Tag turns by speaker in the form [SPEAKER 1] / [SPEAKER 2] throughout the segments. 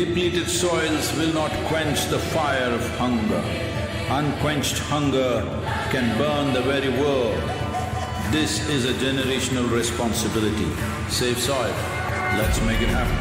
[SPEAKER 1] Depleted soils will not quench the fire of hunger. Unquenched hunger can burn the very world. This is a generational responsibility. Save soil. Let's make it happen.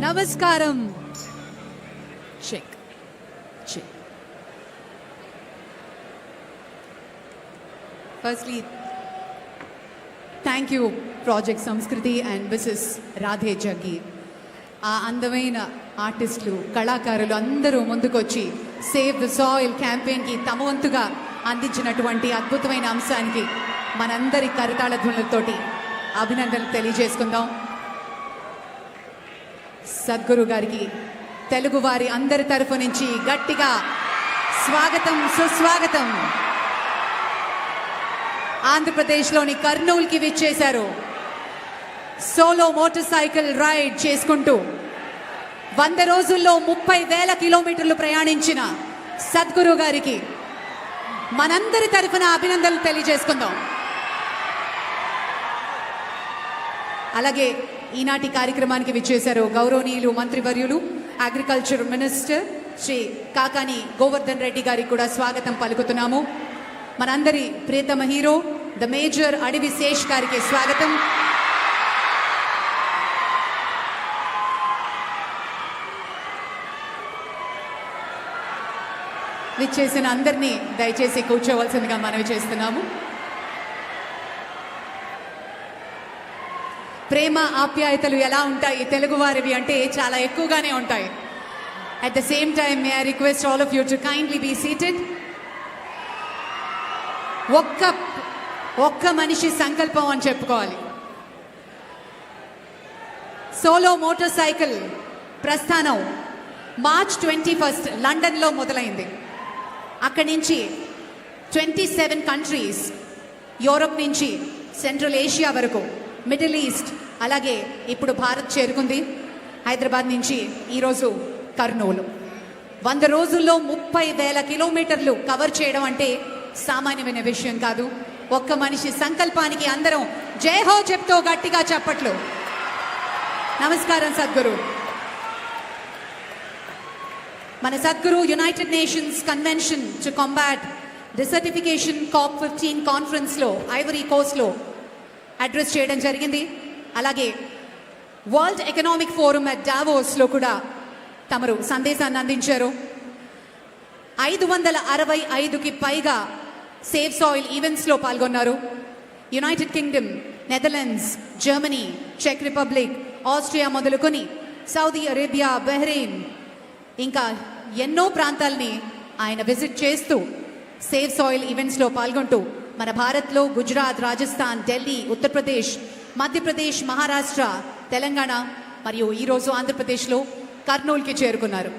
[SPEAKER 2] నమస్కారం. Check check. Firstly thank you project Sanskriti and mrs Radhe Jaggi. ఆ అందమైన ఆర్టిస్టులు, కళాకారులు అందరూ ముందుకొచ్చి save the soil క్యాంపెయిన్కి తమ వంతుగా అందించినటువంటి అద్భుతమైన అంశానికి మనందరి కరతాళ ధ్వనులతోటి అభినందనలు తెలియజేసుకుందాం. సద్గురు గారికి తెలుగు వారి అందరి తరఫు నుంచి గట్టిగా స్వాగతం, సుస్వాగతం. ఆంధ్రప్రదేశ్లోని కర్నూలుకి విచ్చేశారు. సోలో మోటార్ సైకిల్ రైడ్ చేసుకుంటూ 100 రోజుల్లో 30,000 కిలోమీటర్లు ప్రయాణించిన సద్గురు గారికి మనందరి తరఫున అభినందనలు తెలియజేసుకుందాం. అలాగే ఈనాటి కార్యక్రమానికి విచ్చేశారు గౌరవనీయులు మంత్రివర్యులు అగ్రికల్చర్ మినిస్టర్ శ్రీ కాకాని గోవర్ధన్ రెడ్డి గారికి కూడా స్వాగతం పలుకుతున్నాము. మనందరి ప్రియతమ హీరో ద మేజర్ అడవి శేష్ గారికి స్వాగతం. విచ్చేసిన అందరినీ దయచేసి కూర్చోవలసిందిగా మనవి చేస్తున్నాము. ప్రేమ ఆప్యాయతలు ఎలా ఉంటాయి తెలుగువారివి అంటే చాలా ఎక్కువగానే ఉంటాయి. At the same time may I request all of you to kindly be seated. ఒక్క మనిషి సంకల్పం అని చెప్పుకోవాలి. సోలో మోటార్ సైకిల్ ప్రస్థానం March 21 లండన్లో మొదలైంది. అక్కడి నుంచి 27 కంట్రీస్, యూరోప్ నుంచి సెంట్రల్ ఏషియా వరకు, మిడిల్ ఈస్ట్, అలాగే ఇప్పుడు భారత్ చేరుకుంది. హైదరాబాద్ నుంచి ఈరోజు కర్నూలు. 100 రోజుల్లో 30,000 కిలోమీటర్లు కవర్ చేయడం అంటే సామాన్యమైన విషయం కాదు. ఒక్క మనిషి సంకల్పానికి అందరం జై హో చెప్తూ గట్టిగా చప్పట్లు. నమస్కారం సద్గురు. మన Sadhguru United Nations Convention to Combat Desertification COP15 కాన్ఫరెన్స్లో ఐవరీ కోస్ట్లో అడ్రస్ చేయడం జరిగింది. అలాగే వరల్డ్ ఎకనామిక్ ఫోరం అట్ డావోస్లో కూడా తమరు సందేశాన్ని అందించారు. 565కి పైగా సేవ్ సాయిల్ ఈవెంట్స్లో పాల్గొన్నారు. యునైటెడ్ కింగ్డమ్, నెదర్లాండ్స్, జర్మనీ, చెక్ రిపబ్లిక్, ఆస్ట్రియా మొదలుకొని సౌదీ అరేబియా, బహ్రెయిన్ ఇంకా ఎన్నో ప్రాంతాల్ని ఆయన విజిట్ చేస్తూ సేవ్ సాయిల్ ఈవెంట్స్లో పాల్గొంటూ మన భారత్లో గుజరాత్, రాజస్థాన్, ఢిల్లీ, ఉత్తరప్రదేశ్, మధ్యప్రదేశ్, మహారాష్ట్ర, తెలంగాణ మరియు ఈరోజు ఆంధ్రప్రదేశ్లో కర్నూలుకి చేరుకున్నారు.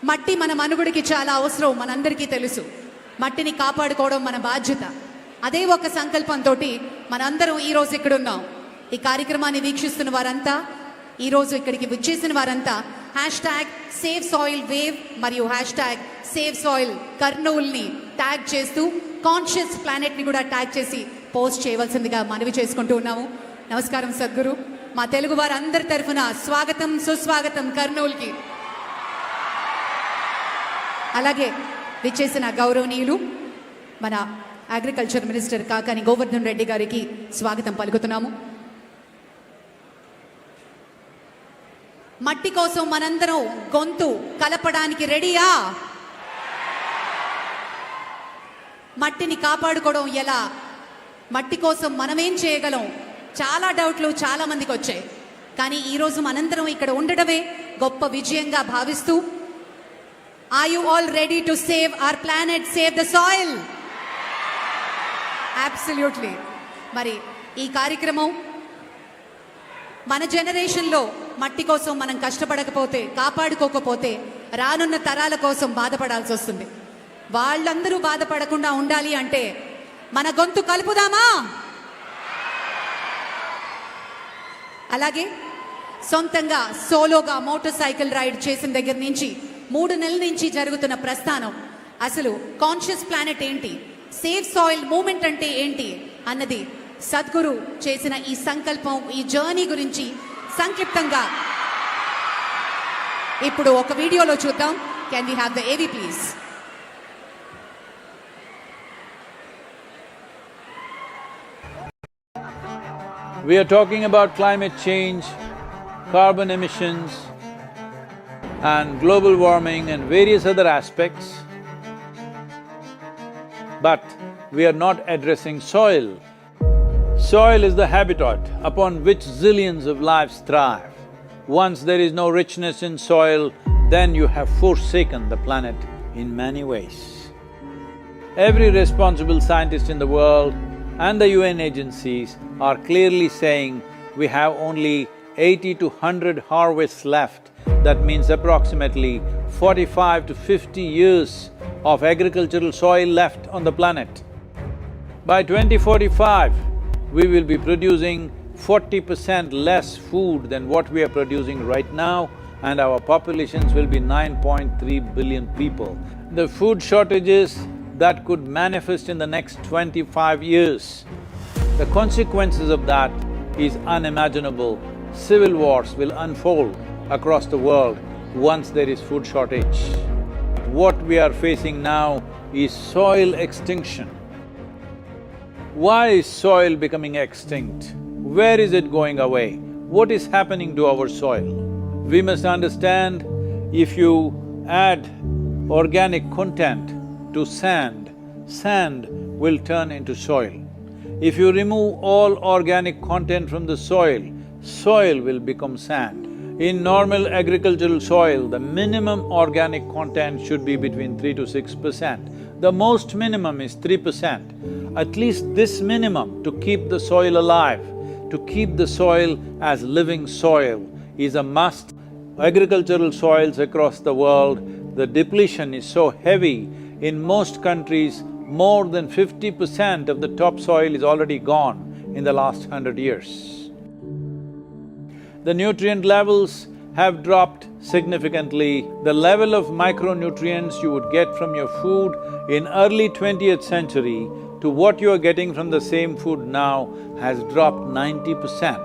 [SPEAKER 2] మట్టి మన మనుగడకి చాలా అవసరం, మనందరికీ తెలుసు. మట్టిని కాపాడుకోవడం మన బాధ్యత. అదే ఒక సంకల్పంతో మనందరం ఈరోజు ఇక్కడున్నాం. ఈ కార్యక్రమాన్ని వీక్షిస్తున్న వారంతా, ఈరోజు ఇక్కడికి విచ్చేసిన వారంతా #సేవ్ సాయిల్ వేవ్ మరియు #సేవ్ సాయిల్ కర్నూల్ని ట్యాగ్ చేస్తూ కాన్షియస్ ప్లానెట్ని కూడా ట్యాగ్ చేసి పోస్ట్ చేయవలసిందిగా మనవి చేసుకుంటూ ఉన్నాము. నమస్కారం సద్గురు. మా తెలుగు వారందరి తరఫున స్వాగతం, సుస్వాగతం కర్నూల్కి. అలాగే విచ్చేసిన గౌరవనీయులు మన అగ్రికల్చర్ మినిస్టర్ కాకాని గోవర్ధన్ రెడ్డి గారికి స్వాగతం పలుకుతున్నాము. మట్టి కోసం మనందరం గొంతు కలపడానికి రెడీయా? మట్టిని కాపాడుకోవడం ఎలా? మట్టి కోసం మనమేం చేయగలం? చాలా డౌట్లు చాలా మందికి వచ్చాయి. కానీ ఈరోజు మనందరం ఇక్కడ ఉండడమే గొప్ప విజయంగా భావిస్తూ, are you all ready to save our planet, save the soil? Absolutely. మరి ఈ కార్యక్రమం మన జనరేషన్లో మట్టి కోసం మనం కష్టపడకపోతే, కాపాడుకోకపోతే రానున్న తరాల కోసం బాధపడాల్సి వస్తుంది. వాళ్ళందరూ బాధపడకుండా ఉండాలి అంటే మన గొంతు కలుపుదామా? అలాగే సొంతంగా సోలోగా మోటార్ సైకిల్ రైడ్ చేసిన దగ్గర నుంచి 3 నెలల నుంచి జరుగుతున్న ప్రస్థానం, అసలు కాన్షియస్ ప్లానెట్ ఏంటి, సేవ్ సాయిల్ మూమెంట్ అంటే ఏంటి అన్నది సద్గురు చేసిన ఈ సంకల్పం, ఈ జర్నీ గురించి సంక్షిప్తంగా ఇప్పుడు ఒక వీడియోలో చూద్దాం. కెన్ వి హ్యావ్ ద ఏవి please?
[SPEAKER 1] We are talking about climate change, carbon emissions and global warming and various other aspects, but we are not addressing soil. Soil is the habitat upon which zillions of lives thrive. Once there is no richness in soil, then you have forsaken the planet in many ways. Every responsible scientist in the world and the UN agencies are clearly saying we have only 80 to 100 harvests left. That means approximately 45 to 50 years of agricultural soil left on the planet. By 2045, we will be producing 40% less food than what we are producing right now, and our populations will be 9.3 billion people. The food shortages that could manifest in the next 25 years, the consequences of that is unimaginable. Civil wars will unfold across the world once there is food shortage. What we are facing now is soil extinction. Why is soil becoming extinct? Where is it going away? What is happening to our soil? We must understand, if you add organic content to sand, sand will turn into soil. If you remove all organic content from the soil, soil will become sand. In normal agricultural soil, the minimum organic content should be between 3 to 6%. The most minimum is 3%. At least this minimum to keep the soil alive, to keep the soil as living soil is a must. Agricultural soils across the world, the depletion is so heavy, in most countries, more than 50% of the topsoil is already gone in the last 100 years. The nutrient levels have dropped significantly. The level of micronutrients you would get from your food in early 20th century to what you are getting from the same food now has dropped 90%.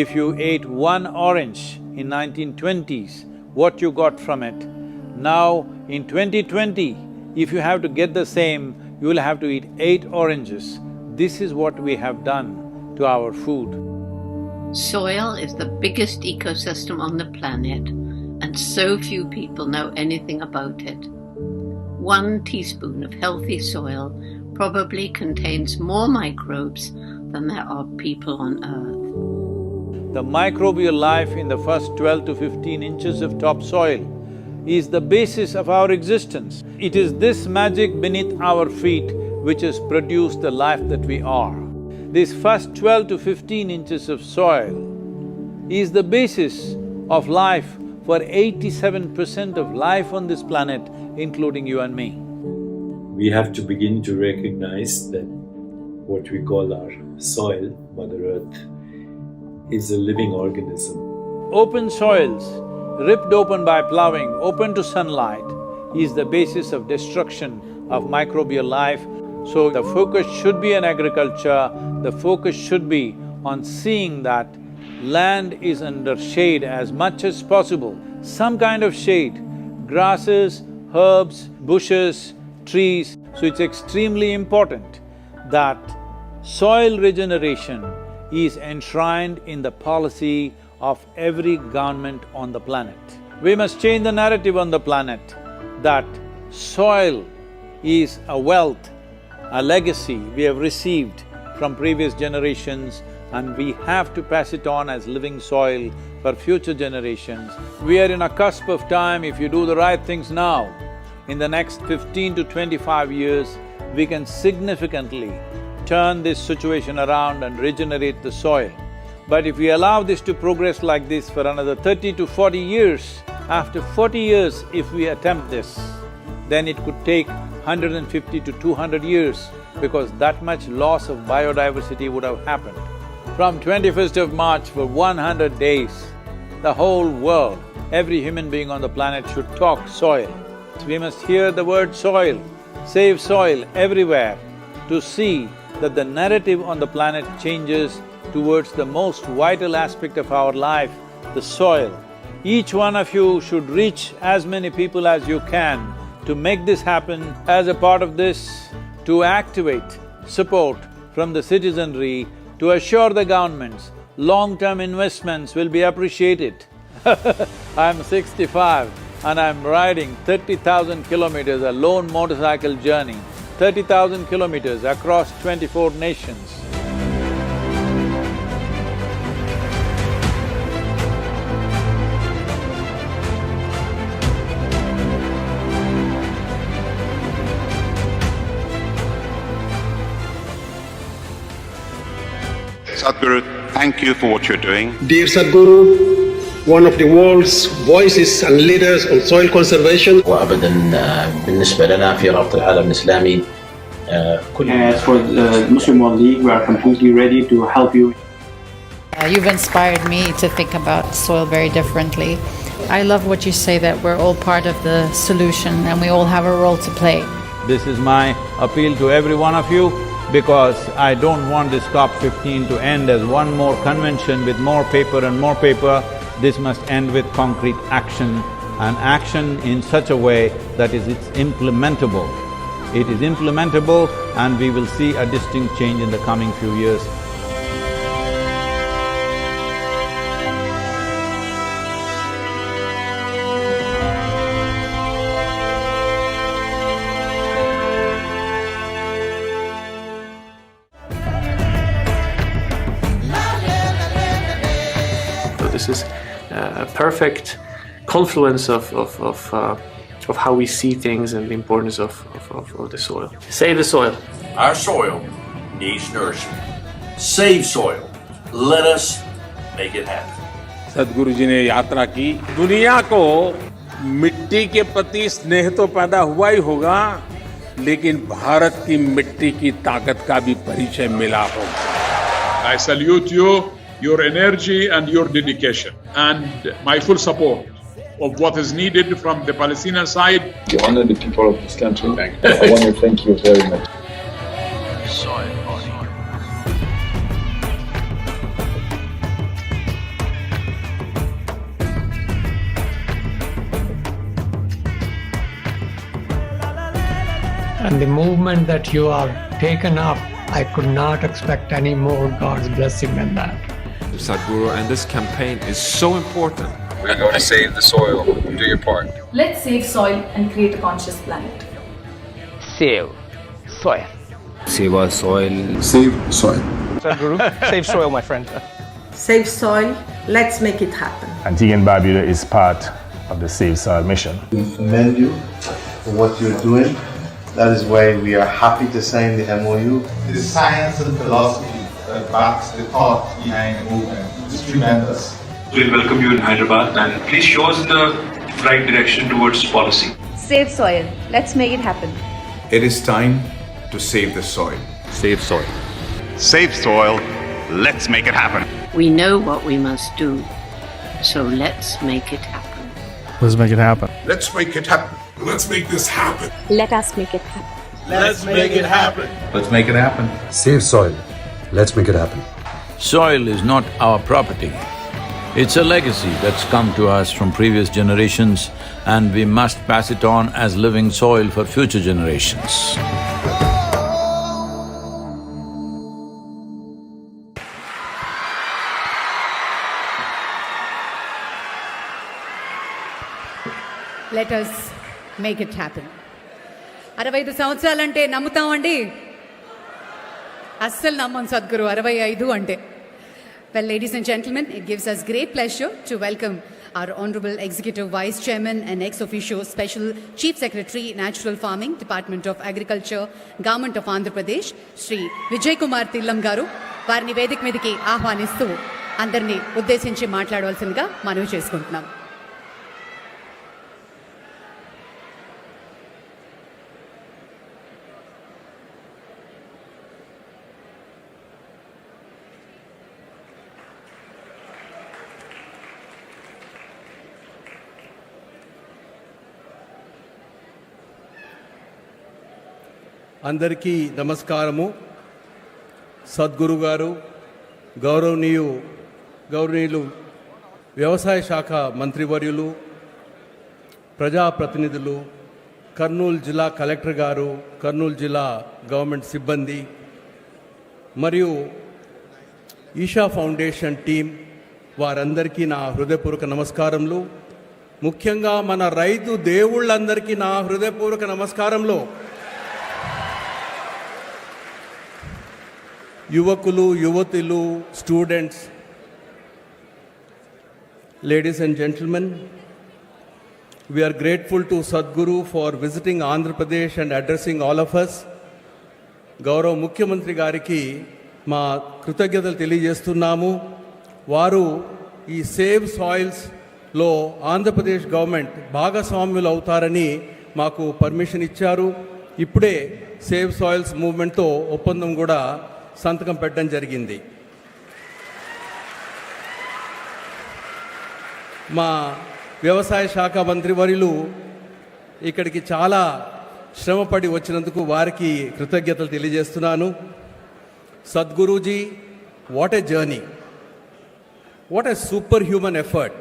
[SPEAKER 1] If you ate one orange in 1920s, what you got from it, now in 2020, if you have to get the same, you will have to eat 8 oranges. This is what we have done to our food.
[SPEAKER 3] Soil is the biggest ecosystem on the planet, and so few people know anything about it. 1 teaspoon of healthy soil probably contains more microbes than there are people on Earth.
[SPEAKER 4] The microbial life in the first 12 to 15 inches of topsoil is the basis of our existence. It is this magic beneath our feet which has produced the life that we are. This first 12 to 15 inches of soil is the basis of life for 87% of life on this planet, including you and me.
[SPEAKER 5] We have to begin to recognize that what we call our soil, Mother Earth, is a living organism.
[SPEAKER 4] Open soils, ripped open by ploughing, open to sunlight, is the basis of destruction of microbial life. So the focus should be on agriculture, the focus should be on seeing that land is under shade as much as possible, some kind of shade, grasses, herbs, bushes, trees. So it's extremely important that soil regeneration is enshrined in the policy of every government on the planet. We must change the narrative on the planet that soil is a wealth, a legacy we have received from previous generations, and we have to pass it on as living soil for future generations. We are in a cusp of time. If you do the right things now, in the next 15 to 25 years, we can significantly turn this situation around and regenerate the soil. But if we allow this to progress like this for another 30 to 40 years, after 40 years if we attempt this, then it could take 150 to 200 years, because that much loss of biodiversity would have happened. From 21st of March for 100 days, the whole world, every human being on the planet should talk soil. We must hear the word soil, save soil everywhere, to see that the narrative on the planet changes towards the most vital aspect of our life, the soil. Each one of you should reach as many people as you can to make this happen. As a part of this, to activate support from the citizenry to assure the governments long-term investments will be appreciated. I'm 65 and I'm riding 30,000 kilometers, a lone motorcycle journey, 30,000 kilometers across 24 nations.
[SPEAKER 6] Sadhguru, thank you for what you're doing.
[SPEAKER 7] Dear Sadhguru, one of the world's voices and leaders on soil conservation.
[SPEAKER 8] وابدا بالنسبه لنا في رابطه العالم الاسلامي
[SPEAKER 9] As for the Muslim World League, we are completely ready to help you.
[SPEAKER 10] You've inspired me to think about soil very differently. I love what you say, that we're all part of the solution and we all have a role to play.
[SPEAKER 4] This is my appeal to every one of you, because I don't want this COP15 to end as one more convention with more paper and more paper. This must end with concrete action, and action in such a way that it's implementable. It is implementable, and we will see a distinct change in the coming few years.
[SPEAKER 9] This is a perfect confluence of how we see things and the importance of the soil. Save the soil.
[SPEAKER 11] Our soil needs nourishment. Save soil. Let us make it happen.
[SPEAKER 12] सदगुरु जी ने यात्रा की, दुनिया को मिट्टी के प्रति स्नेह तो पैदा हुआ ही होगा, लेकिन भारत की मिट्टी की ताकत का भी परिचय मिला होगा।
[SPEAKER 13] I salute you, your energy and your dedication, and my full support of what is needed from the Palestinian side.
[SPEAKER 14] To honor the people of this country, I want to thank you very much.
[SPEAKER 15] And the movement that you have taken up, I could not expect any more God's blessing than that. Sadhguru, and this campaign is so important.
[SPEAKER 14] We're going to save the soil. Do your part.
[SPEAKER 16] Let's save soil and create a conscious planet.
[SPEAKER 17] Save soil.
[SPEAKER 14] Save our soil.
[SPEAKER 18] Save soil.
[SPEAKER 17] Sadhguru, save soil, my friend.
[SPEAKER 19] Save soil. Let's make it happen.
[SPEAKER 20] Antigua and Barbuda is part of the Save Soil mission.
[SPEAKER 21] We commend you for what you're doing. That is why we are happy to sign the MOU.
[SPEAKER 22] The science and philosophy that backs the thought behind the movement is tremendous.
[SPEAKER 23] We welcome you in Hyderabad and please show us the right direction towards policy.
[SPEAKER 24] Save soil. Let's make it happen.
[SPEAKER 25] It is time to save the soil.
[SPEAKER 15] Save soil.
[SPEAKER 6] Save soil. Let's make it happen.
[SPEAKER 3] We know what we must do, so let's make it happen.
[SPEAKER 20] Let's make it happen.
[SPEAKER 25] Let's make it happen.
[SPEAKER 18] Let's make this happen.
[SPEAKER 24] Let us make it happen.
[SPEAKER 18] Let's make it happen.
[SPEAKER 14] Let's make it happen.
[SPEAKER 26] Save soil. Let's make it happen.
[SPEAKER 1] Soil is not our property. It's a legacy that's come to us from previous generations, and we must pass it on as living soil for future generations.
[SPEAKER 2] Let us make it happen. 65 సంవత్సరాలంటే నమ్ముతామండి? అస్సలు నమ్మం సద్గురు 65 అంటే. Well, ladies and gentlemen, it gives us great pleasure to welcome our Honorable Executive Vice Chairman and ex officio Special Chief Secretary, Natural Farming, Department of Agriculture, Government of Andhra Pradesh, Sri Vijay Kumar Tillam garu. వారిని వేదిక మీదకి ఆహ్వానిస్తూ అందరినీ ఉద్దేశించి మాట్లాడవలసిందిగా మనవి చేసుకుంటున్నాం.
[SPEAKER 27] అందరికీ నమస్కారము. సద్గురు గారు, గౌరవనీయులు వ్యవసాయ శాఖ మంత్రివర్యులు, ప్రజాప్రతినిధులు, కర్నూలు జిల్లా కలెక్టర్ గారు, కర్నూలు జిల్లా గవర్నమెంట్ సిబ్బంది మరియు ఈషా ఫౌండేషన్ టీం వారందరికీ నా హృదయపూర్వక నమస్కారములు. ముఖ్యంగా మన రైతు దేవుళ్ళందరికీ నా హృదయపూర్వక నమస్కారములు. యువకులు, యువతులు, students, ladies and gentlemen, we are grateful to Sadhguru for visiting Andhra Pradesh and addressing all of us. గౌరవ ముఖ్యమంత్రి గారికి మా కృతజ్ఞతలు తెలియజేస్తున్నాము. వారు ఈ సేవ్ సాయిల్స్లో ఆంధ్రప్రదేశ్ గవర్నమెంట్ భాగస్వామ్యులు అవుతారని మాకు పర్మిషన్ ఇచ్చారు. ఇప్పుడే సేవ్ సాయిల్స్ మూవ్మెంట్తో ఒప్పందం కూడా సంతకం పెట్టడం జరిగింది. మా వ్యవసాయ శాఖ మంత్రివర్యులు ఇక్కడికి చాలా శ్రమపడి వచ్చినందుకు వారికి కృతజ్ఞతలు తెలియజేస్తున్నాను. Sadguruji, what a journey, what a superhuman effort.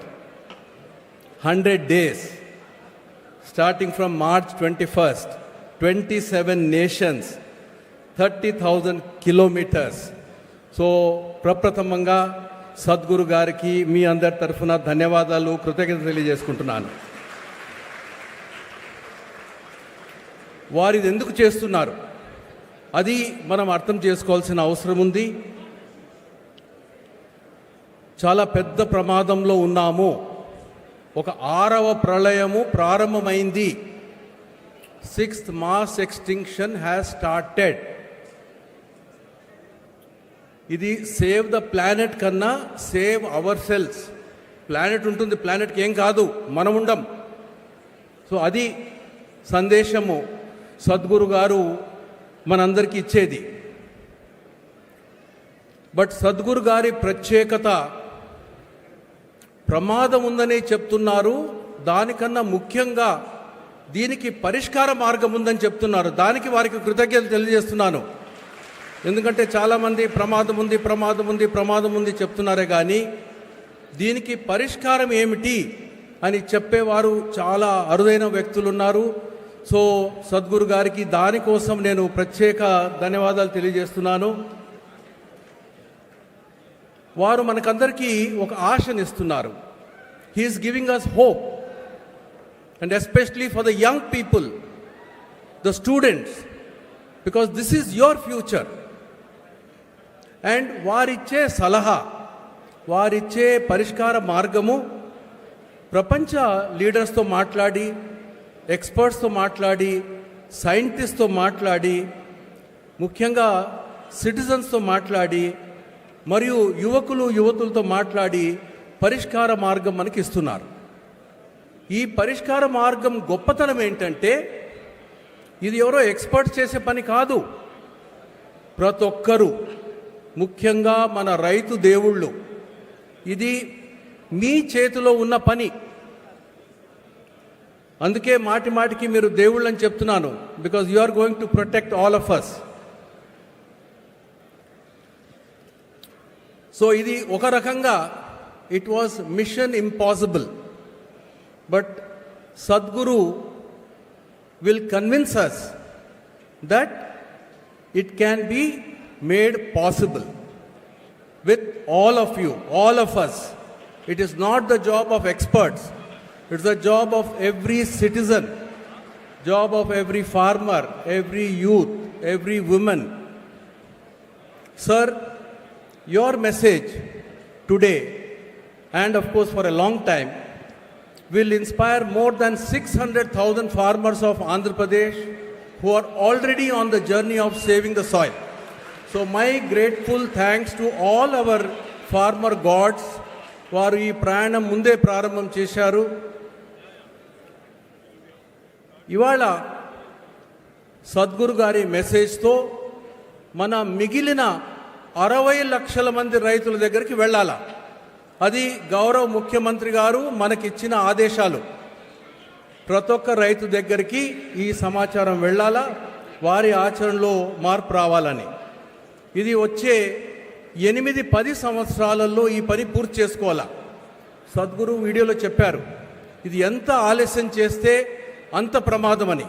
[SPEAKER 27] 100 days, starting from March 21st, 27 nations, 30,000 kilometers. So ప్రప్రథమంగా సద్గురు గారికి మీ అందరి తరఫున ధన్యవాదాలు, కృతజ్ఞతలు తెలియజేసుకుంటున్నాను. వారు ఇది ఎందుకు చేస్తున్నారు అది మనం అర్థం చేసుకోవాల్సిన అవసరం ఉంది. చాలా పెద్ద ప్రమాదంలో ఉన్నాము. ఒక 6వ ప్రళయము ప్రారంభమైంది. 6th mass extinction has started. ఇది సేవ్ ద ప్లానెట్ కన్నా సేవ్ అవర్ సెల్స్. ప్లానెట్ ఉంటుంది, ప్లానెట్కి ఏం కాదు, మనం ఉండం. సో అది సందేశము సద్గురు గారు మనందరికీ ఇచ్చేది. బట్ సద్గురు గారి ప్రత్యేకత, ప్రమాదం ఉందని చెప్తున్నారు, దానికన్నా ముఖ్యంగా దీనికి పరిష్కార మార్గం ఉందని చెప్తున్నారు. దానికి వారికి కృతజ్ఞతలు తెలియజేస్తున్నాను. ఎందుకంటే చాలామంది ప్రమాదం ఉంది చెప్తున్నారే కానీ దీనికి పరిష్కారం ఏమిటి అని చెప్పేవారు చాలా అరుదైన వ్యక్తులు ఉన్నారు. సో సద్గురు గారికి దానికోసం నేను ప్రత్యేక ధన్యవాదాలు తెలియజేస్తున్నాను. వారు మనకందరికీ ఒక ఆశనిస్తున్నారు. He is giving us hope, and especially for the young people, the students, because this is your future. And వారిచ్చే సలహా, వారిచ్చే పరిష్కార మార్గము ప్రపంచ లీడర్స్తో మాట్లాడి, ఎక్స్పర్ట్స్తో మాట్లాడి, సైంటిస్ట్తో మాట్లాడి, ముఖ్యంగా సిటిజన్స్తో మాట్లాడి, మరియు యువతులతో మాట్లాడి పరిష్కార మార్గం మనకి ఇస్తున్నారు. ఈ పరిష్కార మార్గం గొప్పతనం ఏంటంటే, ఇది ఎవరో ఎక్స్పర్ట్స్ చేసే పని కాదు. ప్రతి ఒక్కరూ, ముఖ్యంగా మన రైతు దేవుళ్ళు, ఇది మీ చేతిలో ఉన్న పని. అందుకే మాటికి మీరు దేవుళ్ళని చెప్తున్నాను, because you are going to protect all of us. So ఇది ఒక రకంగా it was mission impossible, but Sadhguru will convince us that it can be made possible with all of you, all of us. It is not the job of experts, it is the job of every citizen, job of every farmer, every youth, every woman. Sir, your message today, and of course for a long time, will inspire more than 600,000 farmers of Andhra Pradesh who are already on the journey of saving the soil. So my grateful thanks to all our farmer gods, వారు ఈ ప్రయాణం ముందే ప్రారంభం చేశారు. ఇవాళ సద్గురు గారి మెసేజ్తో మన మిగిలిన 60 లక్షల మంది రైతుల దగ్గరికి వెళ్ళాలా. అది గౌరవ ముఖ్యమంత్రి గారు మనకిచ్చిన ఆదేశాలు. ప్రతి ఒక్క రైతు దగ్గరికి ఈ సమాచారం వెళ్ళాలా, వారి ఆచరణలో మార్పు రావాలని. ఇది వచ్చే 8-10 సంవత్సరాలలో ఈ పని పూర్తి చేసుకోవాలా. సద్గురు వీడియోలో చెప్పారు, ఇది ఎంత ఆలస్యం చేస్తే అంత ప్రమాదమని.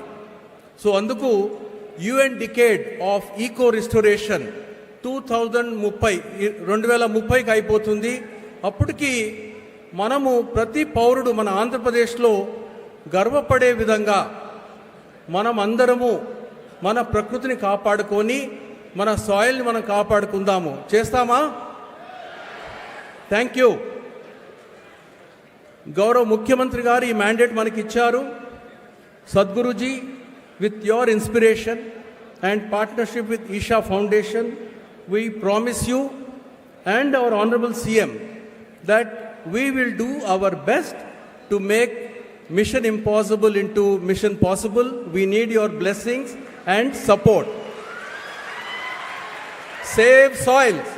[SPEAKER 27] సో అందుకు UN decade of eco restoration 2030కి అయిపోతుంది. అప్పటికి మనము ప్రతి పౌరుడు మన ఆంధ్రప్రదేశ్లో గర్వపడే విధంగా మనం అందరము మన ప్రకృతిని కాపాడుకొని మన సాయిల్ని మనం కాపాడుకుందాము. చేస్తామా? Thank you. గౌరవ ముఖ్యమంత్రి గారు ఈ మ్యాండేట్ మనకి ఇచ్చారు. Sadguruji, with your inspiration and partnership with Isha foundation, we promise you and our honorable CM that we will do our best to make mission impossible into mission possible. We need your blessings and support. Save soils.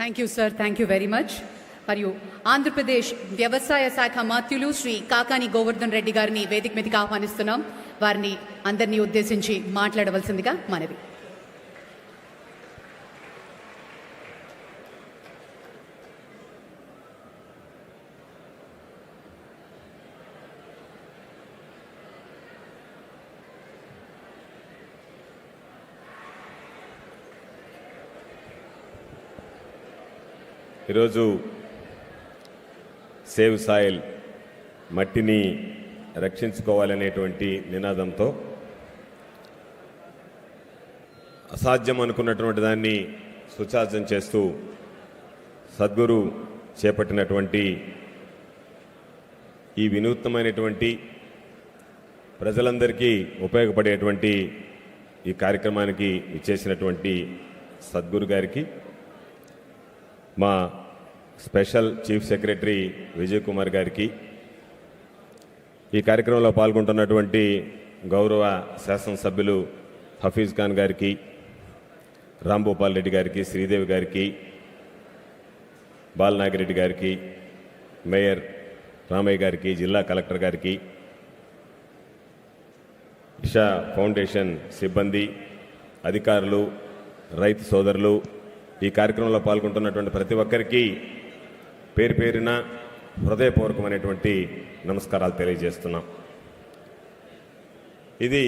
[SPEAKER 2] Thank you, sir. Thank you very much. మరియు ఆంధ్రప్రదేశ్ వ్యవసాయ శాఖ మాత్యులు శ్రీ కాకాని గోవర్ధన్ రెడ్డి గారిని వేదిక మీదకి ఆహ్వానిస్తున్నాం. వారిని అందరినీ ఉద్దేశించి మాట్లాడవలసిందిగా మనవి.
[SPEAKER 4] ఈరోజు సేవ్ సాయిల్, మట్టిని రక్షించుకోవాలనేటువంటి నినాదంతో అసాధ్యం అనుకున్నటువంటి దాన్ని సుసాధ్యం చేస్తూ సద్గురు చేపట్టినటువంటి ఈ వినూత్నమైనటువంటి ప్రజలందరికీ ఉపయోగపడేటువంటి ఈ కార్యక్రమానికి ఇచ్చేసినటువంటి సద్గురు గారికి, మా special chief secretary Vijay Kumar గారికి, ఈ కార్యక్రమంలో పాల్గొంటున్నటువంటి గౌరవ శాసనసభ్యులు హఫీజ్ ఖాన్ గారికి, రాంభూపాల్ రెడ్డి గారికి, శ్రీదేవి గారికి, బాలనాగిరెడ్డి గారికి, మేయర్ రామయ్య గారికి, జిల్లా కలెక్టర్ గారికి, ఇషా ఫౌండేషన్ సిబ్బంది, అధికారులు, రైతు సోదరులు, ఈ కార్యక్రమంలో పాల్గొంటున్నటువంటి ప్రతి ఒక్కరికి పేరు పేరున హృదయపూర్వకమైనటువంటి నమస్కారాలు తెలియజేస్తున్నాం. ఇది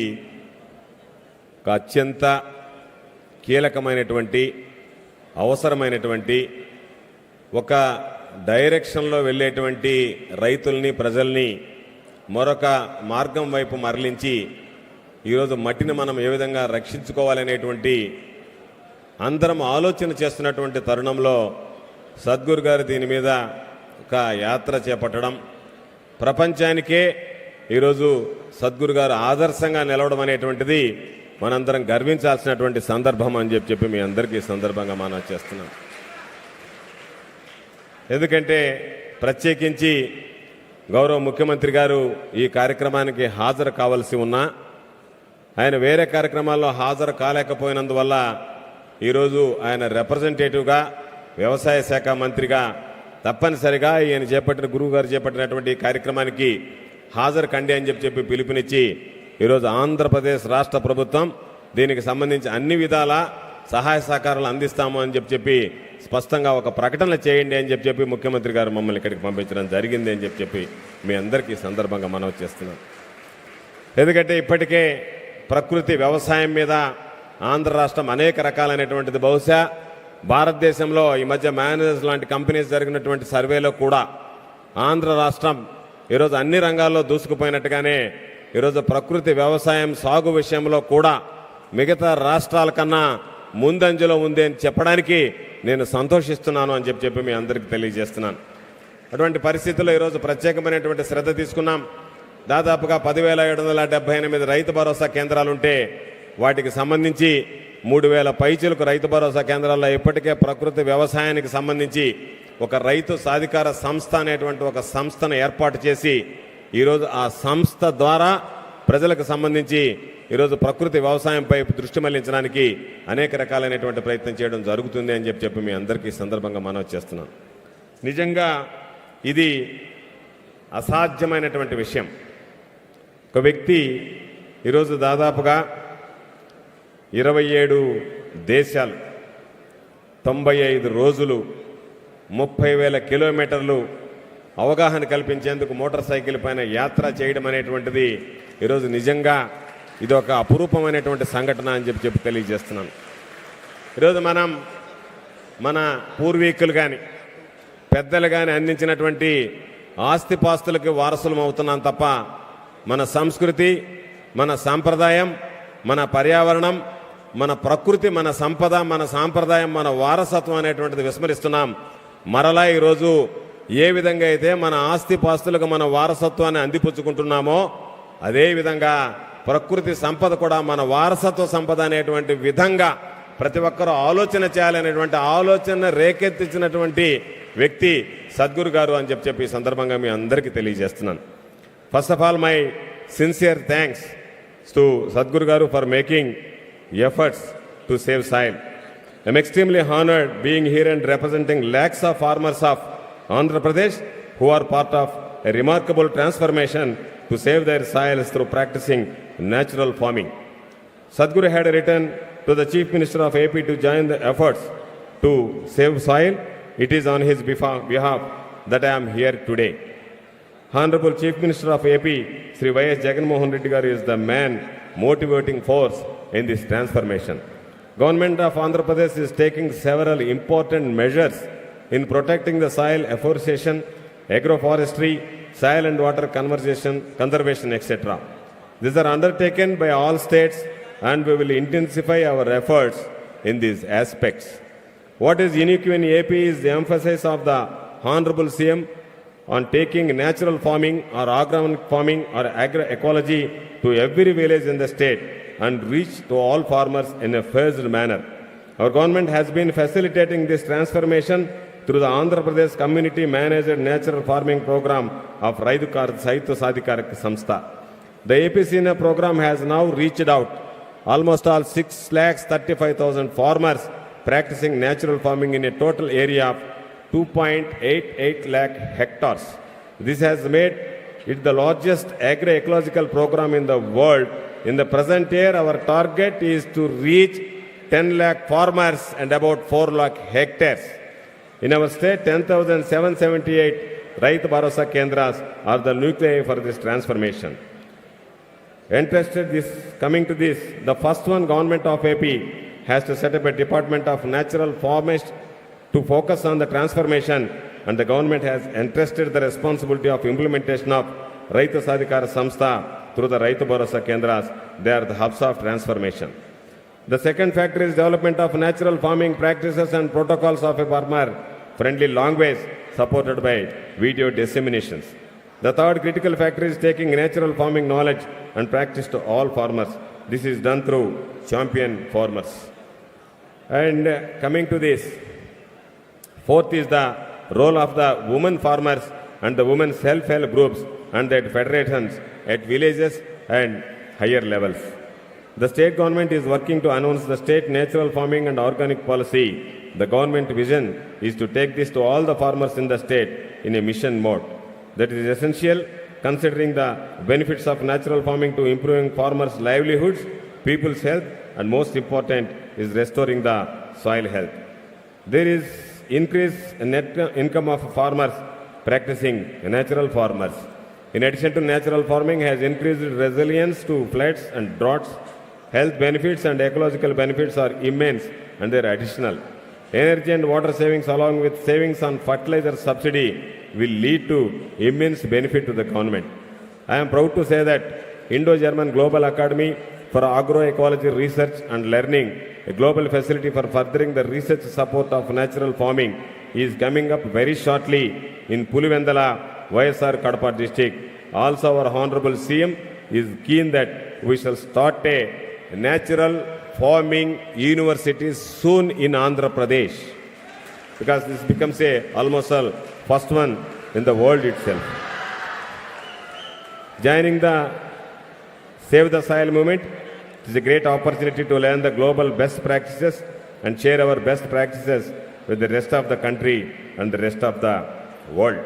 [SPEAKER 4] ఒక అత్యంత కీలకమైనటువంటి అవసరమైనటువంటి ఒక డైరెక్షన్లో వెళ్ళేటువంటి రైతుల్ని ప్రజల్ని మరొక మార్గం వైపు మరలించి ఈరోజు మట్టిని మనం ఏ విధంగా రక్షించుకోవాలనేటువంటి అందరం ఆలోచన చేస్తున్నటువంటి తరుణంలో సద్గురు గారు దీని మీద ఒక యాత్ర చేపట్టడం, ప్రపంచానికే ఈరోజు సద్గురు గారు ఆదర్శంగా నిలవడం అనేటువంటిది మనందరం గర్వించాల్సినటువంటి సందర్భం అని చెప్పి మీ అందరికీ సందర్భంగా మనం చేస్తున్నాం. ఎందుకంటే ప్రత్యేకించి గౌరవ ముఖ్యమంత్రి గారు ఈ కార్యక్రమానికి హాజరు కావాల్సి ఉన్నా ఆయన వేరే కార్యక్రమాల్లో హాజరు కాలేకపోయినందువల్ల ఈరోజు ఆయన రిప్రజెంటేటివ్గా వ్యవసాయ శాఖ మంత్రిగా తప్పనిసరిగా ఈయన చేపట్టిన గురువు గారు చేపట్టినటువంటి కార్యక్రమానికి హాజరు కండి అని చెప్పి పిలుపునిచ్చి ఈరోజు ఆంధ్రప్రదేశ్ రాష్ట్ర ప్రభుత్వం దీనికి సంబంధించి అన్ని విధాల సహాయ సహకారాలు అందిస్తాము అని చెప్పి స్పష్టంగా ఒక ప్రకటన చేయండి అని చెప్పి ముఖ్యమంత్రి గారు మమ్మల్ని ఇక్కడికి పంపించడం జరిగింది అని చెప్పి మీ అందరికీ సందర్భంగా మనవి చేస్తున్నాం. ఎందుకంటే ఇప్పటికే ప్రకృతి వ్యవసాయం మీద ఆంధ్ర రాష్ట్రం అనేక రకాలైనటువంటిది, బహుశా భారతదేశంలో ఈ మధ్య మేనేజర్స్ లాంటి కంపెనీస్ జరిగినటువంటి సర్వేలో కూడా ఆంధ్ర రాష్ట్రం ఈరోజు అన్ని రంగాల్లో దూసుకుపోయినట్టుగానే ఈరోజు ప్రకృతి వ్యవసాయం సాగు విషయంలో కూడా మిగతా రాష్ట్రాల కన్నా ముందంజలో ఉంది అని చెప్పడానికి నేను సంతోషిస్తున్నాను అని చెప్పి మీ అందరికీ తెలియజేస్తున్నాను. అటువంటి పరిస్థితుల్లో ఈరోజు ప్రత్యేకమైనటువంటి శ్రద్ధ తీసుకున్నాం. దాదాపుగా 10,778 రైతు భరోసా కేంద్రాలుంటే వాటికి సంబంధించి 3,000 పైచీలకు రైతు భరోసా కేంద్రాల్లో ఇప్పటికే ప్రకృతి వ్యవసాయానికి సంబంధించి ఒక రైతు సాధికార సంస్థ అనేటువంటి ఒక సంస్థను ఏర్పాటు చేసి ఈరోజు ఆ సంస్థ ద్వారా ప్రజలకు సంబంధించి ఈరోజు ప్రకృతి వ్యవసాయంపై దృష్టి మళ్లించడానికి అనేక రకాలైనటువంటి ప్రయత్నం చేయడం జరుగుతుంది అని చెప్పి మీ అందరికీ సందర్భంగా మనవి చేస్తున్నాను. నిజంగా ఇది అసాధ్యమైనటువంటి విషయం. ఒక వ్యక్తి ఈరోజు దాదాపుగా 27 దేశాలు, 95 రోజులు, 30,000 కిలోమీటర్లు అవగాహన కల్పించేందుకు మోటార్ సైకిల్ పైన యాత్ర చేయడం అనేటువంటిది ఈరోజు నిజంగా ఇది ఒక అపురూపమైనటువంటి సంఘటన అని చెప్పి తెలియజేస్తున్నాను. ఈరోజు మనం మన పూర్వీకులు కానీ పెద్దలు కానీ అందించినటువంటి ఆస్తిపాస్తులకి వారసులం అవుతున్నాం తప్ప మన సంస్కృతి, మన సాంప్రదాయం, మన పర్యావరణం, మన ప్రకృతి, మన సంపద, మన సాంప్రదాయం, మన వారసత్వం అనేటువంటిది విస్మరిస్తున్నాం. మరలా ఈరోజు ఏ విధంగా అయితే మన ఆస్తిపాస్తులకు మన వారసత్వాన్ని అందిపుచ్చుకుంటున్నామో అదేవిధంగా ప్రకృతి సంపద కూడా మన వారసత్వ సంపద అనేటువంటి విధంగా ప్రతి ఒక్కరూ ఆలోచన చేయాలనేటువంటి ఆలోచన రేకెత్తించినటువంటి వ్యక్తి సద్గురు గారు అని చెప్పి ఈ సందర్భంగా మీ అందరికీ తెలియజేస్తున్నాను. First of all my sincere thanks to Sadhguru Garu for making efforts to save soil. I am extremely honored being here and representing lakhs of farmers of Andhra Pradesh who are part of a remarkable transformation to save their soils through practicing natural farming. Sadhguru had written to the Chief Minister of AP to join the efforts to save soil. It is on his behalf that I am here today. Honorable Chief Minister of AP, Sri Y.S. Jagannath Reddy Garu is the man motivating force in this transformation. Government of Andhra Pradesh is taking several important measures in protecting the soil afforestation, agroforestry, soil and water conservation, etc. These are undertaken by all states and we will intensify our efforts in these aspects. What is unique in AP is the emphasis of the Honorable CM on taking natural farming or organic farming or agroecology to every village in the state and reach to all farmers in a phased manner. Our government has been facilitating this transformation through the Andhra Pradesh Community Managed Natural Farming Program of Raitu Sadhguru Samstha. The APCNA program has now reached out almost all 6,35,000 farmers practicing natural farming in a total area of 2.88 lakh hectares. This has made it the largest agroecological program in the world. In the present year, our target is to reach 10 lakh farmers and about 4 lakh hectares. In our state, 10,778 Raitu Bharosa Kendras are the nuclei for this transformation. Coming to this, the first one, government of AP has to set up a department of natural forest to focus on the transformation, and the government has entrusted the responsibility of implementation of Raitu Sadhikara Samstha through the Raitu Bharosa Kendras. They are the hubs of transformation. The second factor is development of natural farming practices and protocols of a farmer-friendly language supported by video disseminations. The third critical factor is taking natural farming knowledge and practice to all farmers. This is done through champion farmers. And coming to this, fourth is the role of the women farmers and the women self-help groups and their federations at villages and higher levels. The state government is working to announce the state natural farming and organic policy. The government vision is to take this to all the farmers in the state in a mission mode. That is essential considering the benefits of natural farming to improving farmers' livelihoods, people's health, and most important is restoring the soil health. There is increased net income of farmers practicing natural farmers. In addition to natural farming has increased resilience to floods and droughts. Health benefits and ecological benefits are immense and they are additional. Energy and water savings along with savings on fertilizer subsidy will lead to immense benefit to the government. I am proud to say that Indo-German Global Academy for Agroecology Research and Learning, a global facility for furthering the research support of natural farming, is coming up very shortly in Pulivendala, YSR Kadapa district. Also our Honorable CM is keen that we shall start a natural farming university soon in Andhra Pradesh, because this becomes almost first one in the world itself. Joining the Save the Soil movement is a great opportunity to learn the global best practices and share our best practices with the rest of the country and the rest of the world.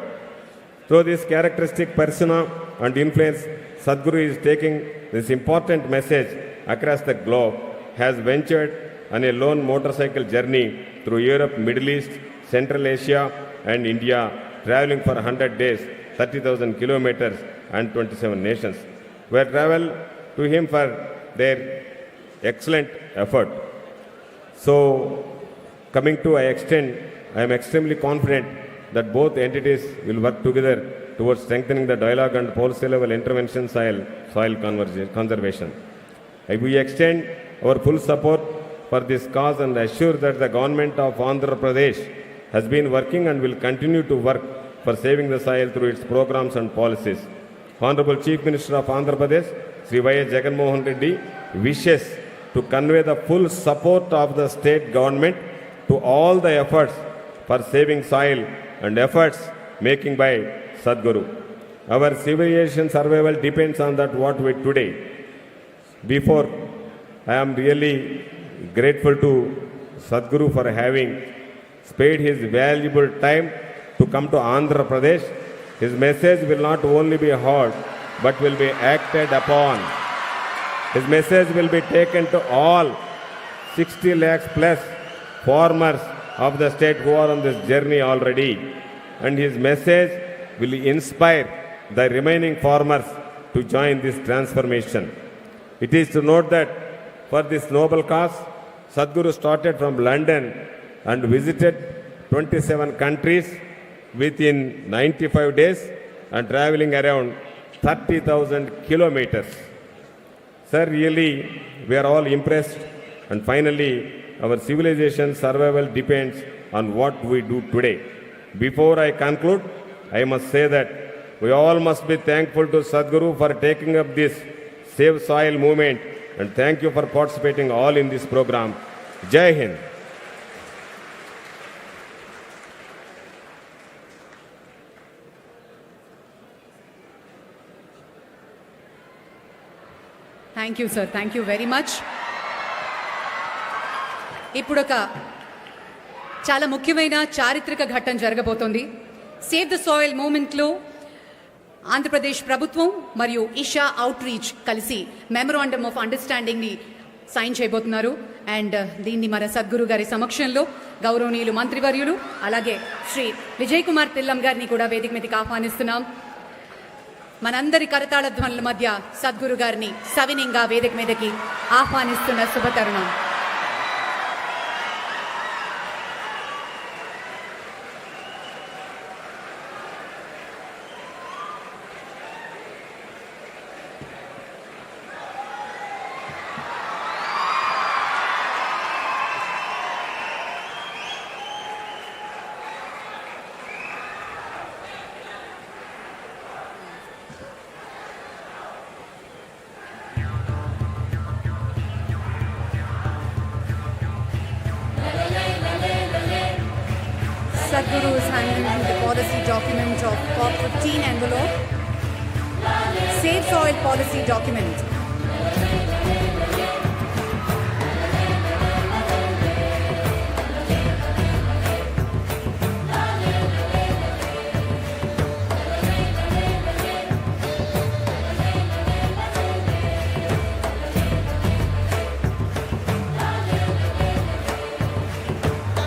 [SPEAKER 4] Through this characteristic persona and influence, Sadhguru is taking this important message across the globe, has ventured on a lone motorcycle journey through Europe, Middle East, Central Asia and India, traveling for 100 days, 30,000 kilometers and 27 nations. We travel to him for their excellent effort. So, coming to I am extremely confident that both entities will work together towards strengthening the dialogue and policy-level intervention soil conservation. We extend our full support for this cause and assure that the government of Andhra Pradesh has been working and will continue to work for saving the soil through its programs and policies. Honorable Chief Minister of Andhra Pradesh, Sri Y.S. Jagan Mohan Reddy, wishes to convey the full support of the state government to all the efforts for saving soil and efforts making by Sadhguru. Our civilization survival depends on that what we today. Before, I am really grateful to Sadhguru for having spared his valuable time to come to Andhra Pradesh. His message will not only be heard, but will be acted upon. His message will be taken to all 60 lakhs plus farmers of the state who are on this journey already. And his message will inspire the remaining farmers to join this transformation. It is to note that for this noble cause, Sadhguru started from London and visited 27 countries within 95 days and traveling around 30,000 kilometers. Sir, really, we are all impressed. And finally, our civilization survival depends on what we do today. Before I conclude, I must say that we all must be thankful to Sadhguru for taking up this Save Soil movement, and thank you for participating all in this program. Jai Hind.
[SPEAKER 2] Thank you sir, thank you very much. ఇప్పుడు ఒక చాలా ముఖ్యమైన చారిత్రక ఘట్టం జరగబోతోంది. Save the soil మూవ్మెంట్లో Andhra Pradesh ప్రభుత్వం మరియు Isha out reach కలిసి మెమరాండమ్ ఆఫ్ అండర్స్టాండింగ్ని సైన్ చేయబోతున్నారు. అండ్ దీన్ని మన సద్గురు గారి సమక్షంలో గౌరవనీయులు మంత్రివర్యులు అలాగే శ్రీ విజయ్ కుమార్ తిల్లం గారిని కూడా వేదిక మీదకి ఆహ్వానిస్తున్నాం. మనందరి కరతాళ ధ్వనుల మధ్య సద్గురు గారిని సవినీయంగా వేదిక మీదకి ఆహ్వానిస్తున్న శుభతరుణం. Sadhguru is handling the policy document of COP15 envelope, Safe Soil Policy Document.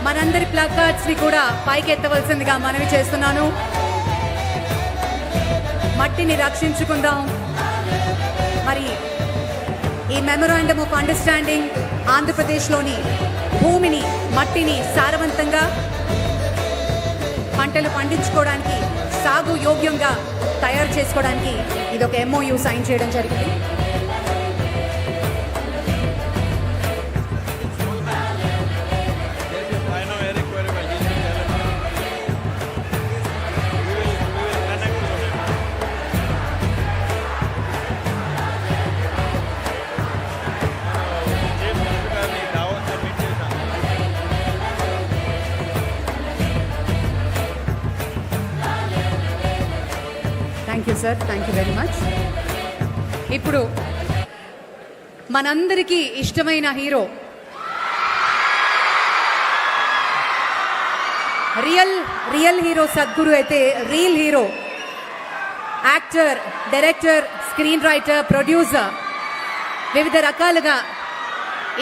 [SPEAKER 2] మనందరి ప్లకార్డ్స్ ని కూడా పైకెత్తవలసిందిగా మనవి చేస్తున్నాను. మట్టిని రక్షించుకుందాం. మరి ఈ మెమొరాండమ్ ఆఫ్ అండర్స్టాండింగ్ ఆంధ్రప్రదేశ్లోని భూమిని, మట్టిని సారవంతంగా పంటలు పండించుకోవడానికి, సాగు యోగ్యంగా తయారు చేసుకోవడానికి ఇది ఒక MOU సైన్ చేయడం జరిగింది. Thank you sir, thank you very much. ఇప్పుడు మనందరికీ ఇష్టమైన హీరో, రియల్ హీరో సద్గురు అయితే real hero, actor, director, screen writer, producer, వివిధ రకాలుగా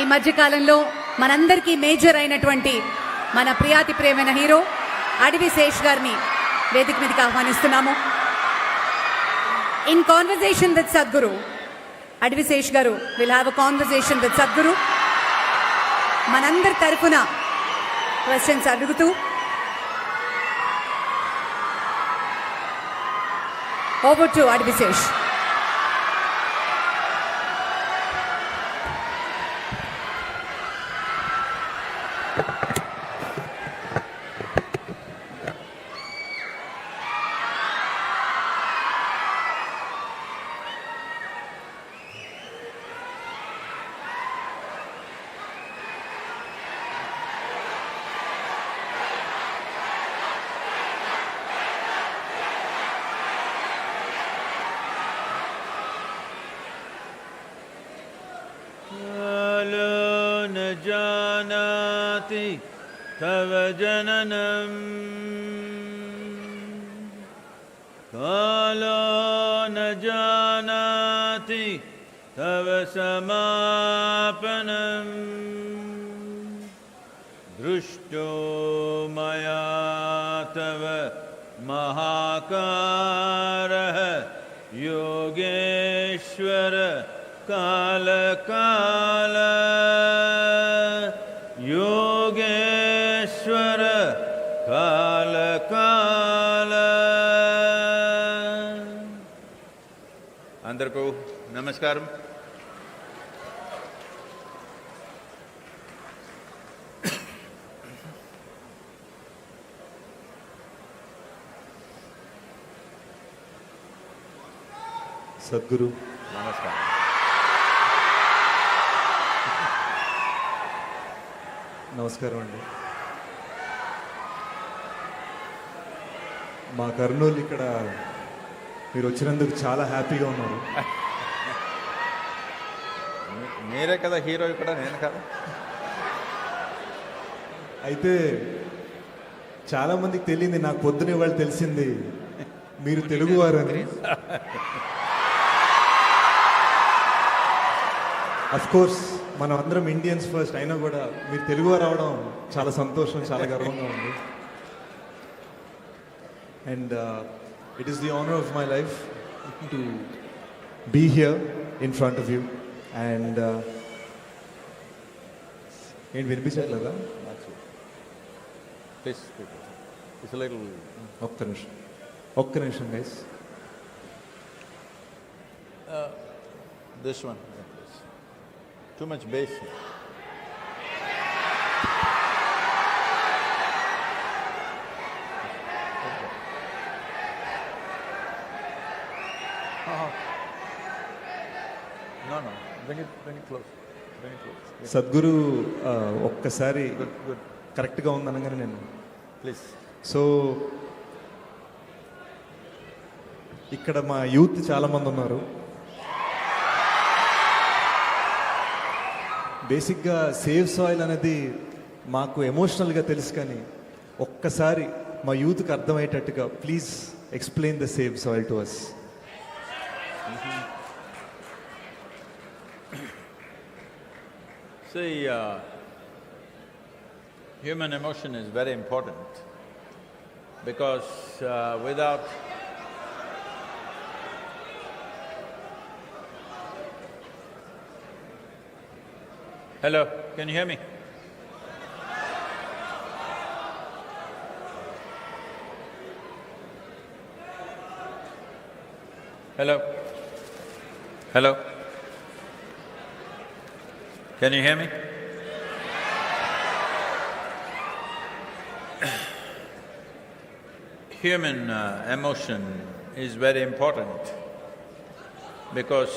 [SPEAKER 2] ఈ మధ్యకాలంలో మనందరికీ మేజర్ అయినటువంటి మన ప్రియాతి ప్రియమైన హీరో అడవి శేష్ గారిని వేదిక మీదకి ఆహ్వానిస్తున్నాము. In conversation with Sadhguru, Advi Sesh Garu will have a conversation with Sadhguru. Manandar tarafuna questions adugutu. Over to Advi Sesh.
[SPEAKER 5] जानाति तव जननम् कालो न जानाति तव समापनम् दृष्टो मया तव महाकारः योगेश्वर काल काल योगेश्वर काल काल. అందరికీ నమస్కారం.
[SPEAKER 7] సద్గురు
[SPEAKER 5] నమస్కారం.
[SPEAKER 7] నమస్కారం అండి. మా కర్నూలు ఇక్కడ మీరు వచ్చినందుకు చాలా హ్యాపీగా ఉన్నారు.
[SPEAKER 5] మీరే కదా హీరో, ఇక్కడ నేను కదా.
[SPEAKER 7] అయితే చాలామందికి తెలియంది, నాకు పొద్దున వాళ్ళు తెలిసింది మీరు తెలుగువారని. అఫ్ కోర్స్ మనం అందరం ఇండియన్స్ ఫస్ట్, అయినా కూడా మీరు తెలుగువారు అవడం చాలా సంతోషం, చాలా గర్వంగా ఉంది. And it is the honour of my life to be here in front of you and ఏంటి వినిపించట్లేదా?
[SPEAKER 5] Please, it's a little...
[SPEAKER 7] ఒక్క నిమిషం guys.
[SPEAKER 5] This one, please. Too much bass. No, bring it close. Bring it close. Yeah.
[SPEAKER 7] Sadhguru ఒక్కసారి కరెక్ట్గా ఉందనగానే నేను
[SPEAKER 5] Please.
[SPEAKER 7] So ఇక్కడ మా youth చాలామంది ఉన్నారు. బేసిక్గా సేవ్ సాయిల్ అనేది మాకు ఎమోషనల్గా తెలుసు, కానీ ఒక్కసారి మా యూత్కి అర్థమయ్యేటట్టుగా please explain the save soil to us.
[SPEAKER 5] See, human emotion is very important because without… Hello, can you hear me? Hello? Hello? Can you hear me? Human emotion is very important because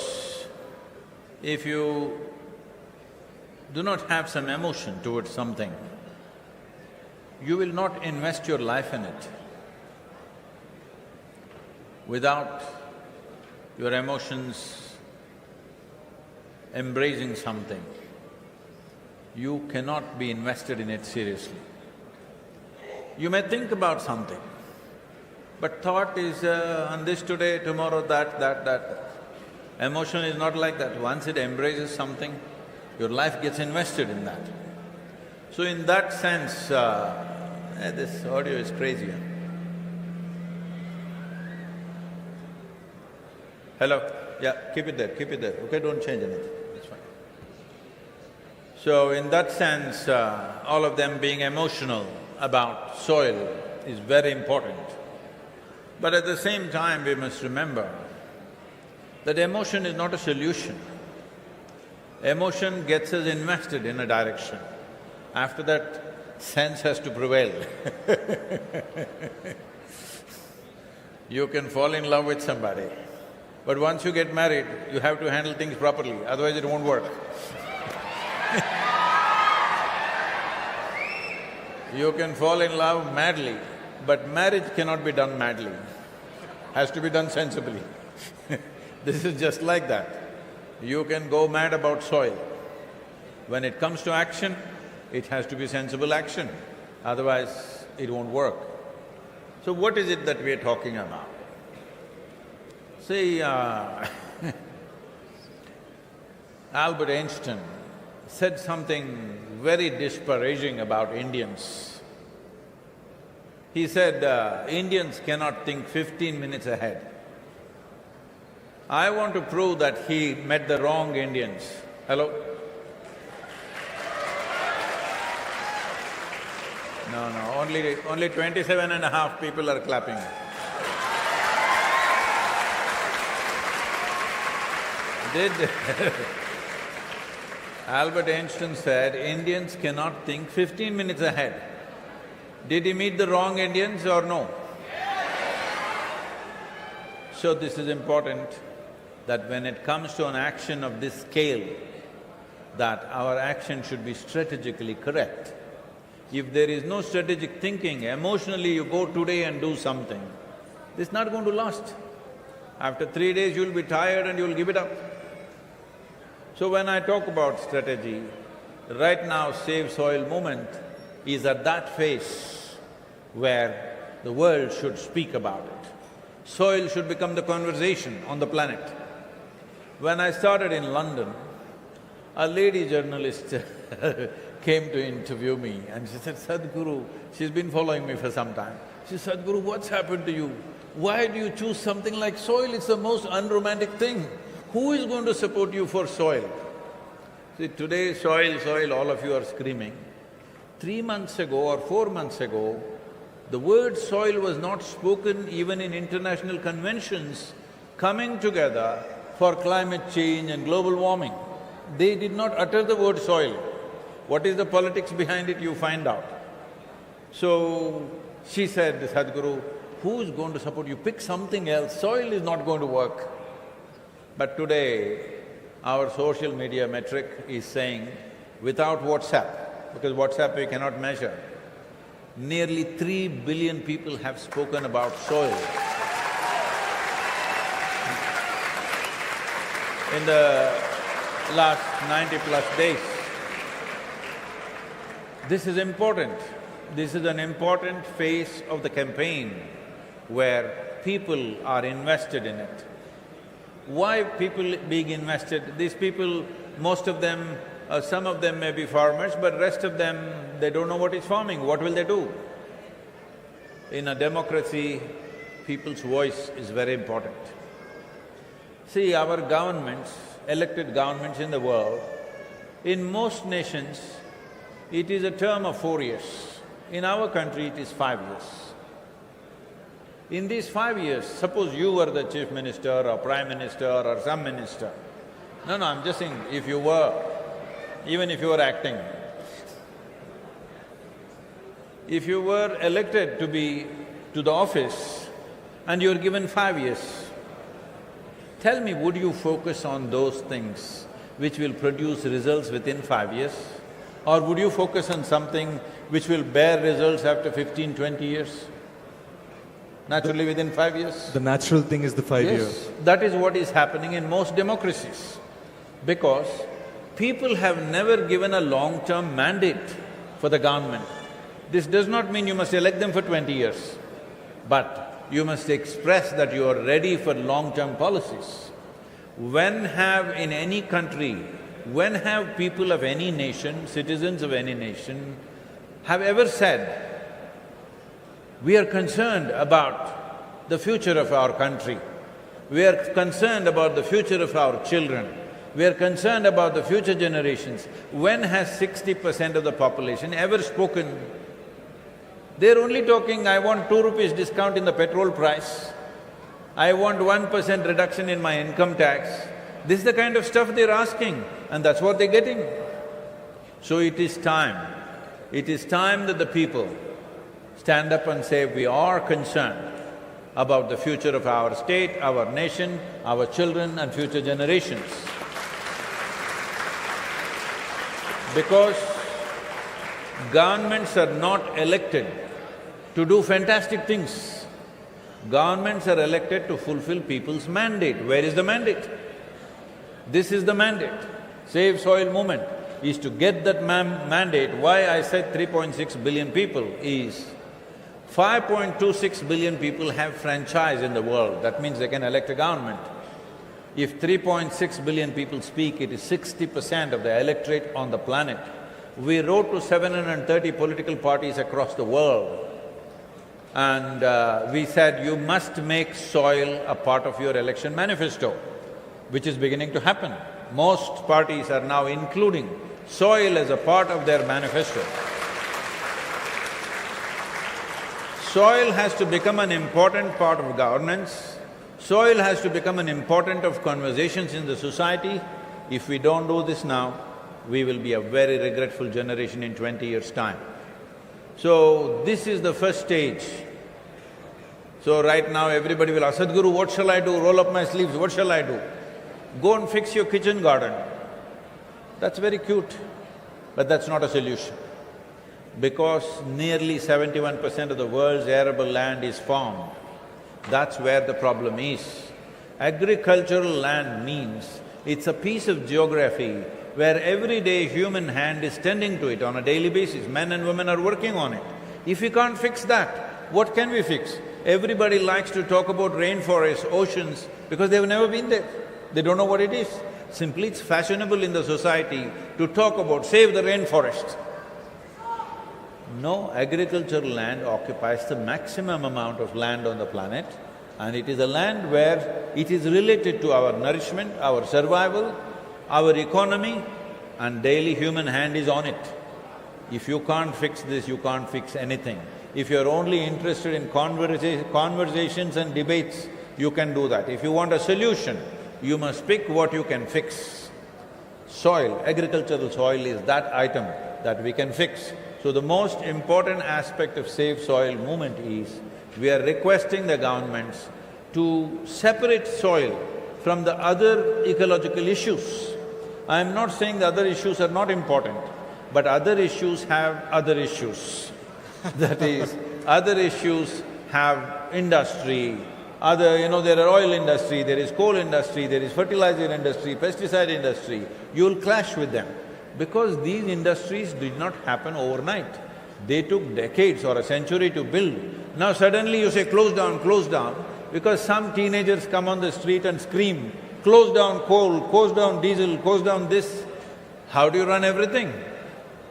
[SPEAKER 5] if you do not have some emotion towards something, you will not invest your life in it. Without your emotions embracing something, you cannot be invested in it seriously. You may think about something, but thought is on this today, tomorrow that. Emotion is not like that. Once it embraces something, your life gets invested in that. So in that sense, this audio is crazy. Huh? Hello? Yeah, keep it there, okay? Don't change anything, it's fine. So in that sense, all of them being emotional about soil is very important. But at the same time, we must remember that emotion is not a solution. Emotion gets us invested in a direction. After that, sense has to prevail. You can fall in love with somebody, but once you get married, you have to handle things properly, otherwise it won't work. You can fall in love madly, but marriage cannot be done madly, has to be done sensibly. This is just like that. You can go mad about soil. When it comes to action, it has to be sensible action, otherwise it won't work. So what is it that we are talking about? See, Albert Einstein said something very disparaging about Indians. He said, Indians cannot think 15 minutes ahead. I want to prove that he met the wrong Indians. Hello? No, only 27.5 people are clapping. Albert Einstein said, Indians cannot think 15 minutes ahead. Did he meet the wrong Indians or no? So this is important, that when it comes to an action of this scale, that our action should be strategically correct. If there is no strategic thinking, emotionally you go today and do something, this is not going to last. After 3 days you'll be tired and you'll give it up. So when I talk about strategy, right now Save Soil movement is at that phase where the world should speak about it. Soil should become the conversation on the planet. When I started in London, a lady journalist came to interview me and she said, Sadhguru, she's been following me for some time. She said, Sadhguru, what's happened to you? Why do you choose something like soil? It's the most unromantic thing. Who is going to support you for soil? See, today soil, soil, all of you are screaming. 3 months ago or 4 months ago, the word soil was not spoken even in international conventions coming together for climate change and global warming. They did not utter the word soil. What is the politics behind it, you find out. So, she said, Sadhguru, who is going to support you? Pick something else, soil is not going to work. But today, our social media metric is saying, without WhatsApp, because WhatsApp we cannot measure, nearly 3 billion people have spoken about soil. In the last 90+ days. This is important. This is an important phase of the campaign where people are invested in it. Why people being invested? These people, most of them, some of them may be farmers, but rest of them, they don't know what is farming. What will they do? In a democracy, people's voice is very important. See, our governments, elected governments in the world, in most nations, it is a term of 4 years. In our country, it is 5 years. In these 5 years, suppose you were the chief minister or prime minister or some minister. No, I'm just saying, if you were, even if you were acting, if you were elected to the office and you were given 5 years, tell me, would you focus on those things which will produce results within 5 years? Or would you focus on something which will bear results after 15, 20 years? Naturally within 5 years?
[SPEAKER 7] The natural thing is the 5 years.
[SPEAKER 5] Yes, that is what is happening in most democracies. Because people have never given a long-term mandate for the government. This does not mean you must elect them for 20 years, but you must express that you are ready for long-term policies. When have in any country, when have people of any nation, citizens of any nation, have ever said, we are concerned about the future of our country, we are concerned about the future of our children, we are concerned about the future generations. When has 60% of the population ever spoken? They're only talking, I want 2 rupees discount in the petrol price, I want 1% reduction in my income tax. This is the kind of stuff they're asking, and that's what they're getting. So it is time that the people stand up and say, we are concerned about the future of our state, our nation, our children and future generations. Because governments are not elected to do fantastic things. Governments are elected to fulfill people's mandate. Where is the mandate? This is the mandate. Save Soil movement is to get that mandate. Why I said 3.6 billion people is 5.26 billion people have franchise in the world. That means they can elect a government. If 3.6 billion people speak, it is 60% of the electorate on the planet. We wrote to 730 political parties across the world and we said, you must make soil a part of your election manifesto, which is beginning to happen. Most parties are now including soil as a part of their manifesto. Soil has to become an important part of governance. Soil has to become an important of conversations in the society. If we don't do this now, we will be a very regretful generation in 20 years' time. So, this is the first stage. So, right now everybody will ask, Sadhguru, what shall I do? Roll up my sleeves, what shall I do? Go and fix your kitchen garden. That's very cute, but that's not a solution. Because nearly 71% of the world's arable land is farmed. That's where the problem is. Agricultural land means it's a piece of geography where every day human hand is tending to it on a daily basis. Men and women are working on it. If we can't fix that, what can we fix? Everybody likes to talk about rainforests, oceans, because they've never been there. They don't know what it is. Simply it's fashionable in the society to talk about save the rainforest. No, agricultural land occupies the maximum amount of land on the planet And it is a land where it is related to our nourishment, our survival, our economy, and daily human hand is on it. If you can't fix this, you can't fix anything. If you're only interested in conversations and debates, you can do that. If you want a solution, you must pick what you can fix. Soil, agricultural soil is that item that we can fix. So the most important aspect of Save Soil movement is, we are requesting the governments to separate soil from the other ecological issues. I am not saying the other issues are not important, but other issues have other issues. That is, other issues have industry, there are oil industry, there is coal industry, there is fertilizer industry, pesticide industry. You'll clash with them because these industries did not happen overnight. They took decades or a century to build. Now suddenly you say close down, because some teenagers come on the street and scream, close down coal, close down diesel, close down this. How do you run everything?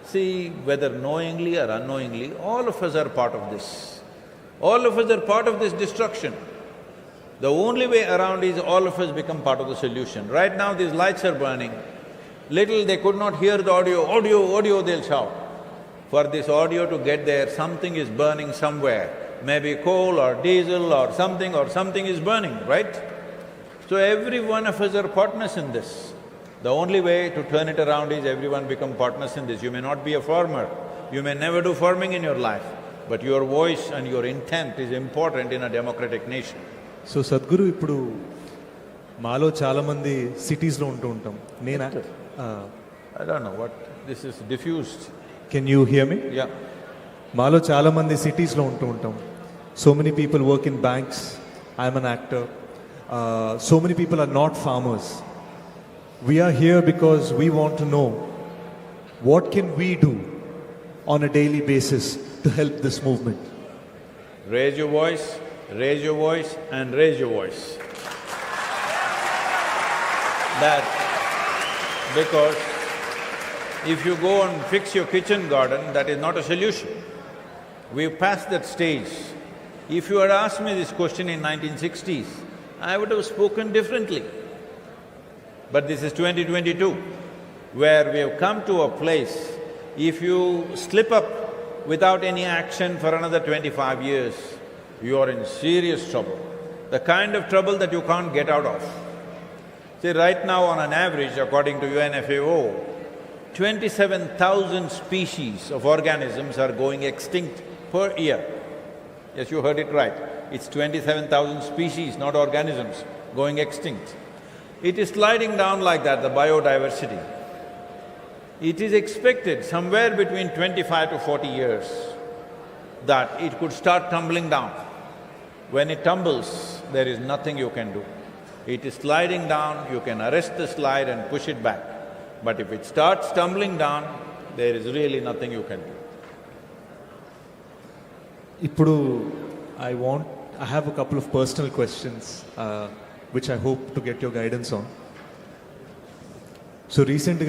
[SPEAKER 5] See, whether knowingly or unknowingly, all of us are part of this. All of us are part of this destruction. The only way around is all of us become part of the solution. Right now these lights are burning. Little they could not hear the audio, they'll shout. For this audio to get there, something is burning somewhere. Maybe coal or diesel or something is burning, right? So every one of us are partners in this. The only way to turn it around is everyone become partners in this. You may not be a farmer, you may never do farming in your life, but your voice and your intent is important in a democratic nation.
[SPEAKER 7] So Sadhguru, ఇప్పుడు మాలో చాలా మంది సిటీస్లో ఉంటూ ఉంటాం.
[SPEAKER 5] I don't know what… this is diffused.
[SPEAKER 7] Can you hear me?
[SPEAKER 5] Yeah.
[SPEAKER 7] మాలో చాలా మంది సిటీస్లో ఉంటూ ఉంటాం. So many people work in banks. I'm an actor. So many people are not farmers. We are here because we want to know what can we do on a daily basis to help this movement.
[SPEAKER 5] Raise your voice and raise your voice. That… because if you go and fix your kitchen garden, that is not a solution. We've passed that stage. If you had asked me this question in 1960s, I would have spoken differently. But this is 2022, where we have come to a place, if you slip up without any action for another 25 years, you are in serious trouble. The kind of trouble that you can't get out of. See, right now on an average, according to UNFAO, 27,000 species of organisms are going extinct per year. Yes, you heard it right. It's 27,000 species, not organisms, going extinct. It is sliding down like that, the biodiversity. It is expected somewhere between 25 to 40 years that it could start tumbling down. When it tumbles, there is nothing you can do. It is sliding down, you can arrest the slide and push it back. But if it starts tumbling down, there is really nothing you can do.
[SPEAKER 7] ఇప్పుడు I have a couple of personal questions which I hope to get your guidance on. So recently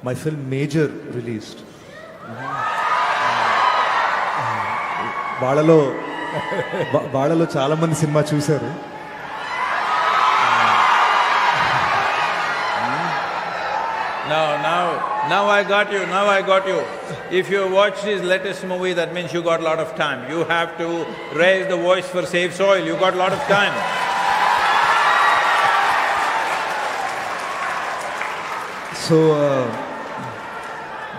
[SPEAKER 7] my film Major released. వాళ్ళలో చాలా మంది cinema చూశారు.
[SPEAKER 5] Now I got you. If you watch this latest movie, that means you got a lot of time. You have to raise the voice for Save Soil, you got a lot of time.
[SPEAKER 7] So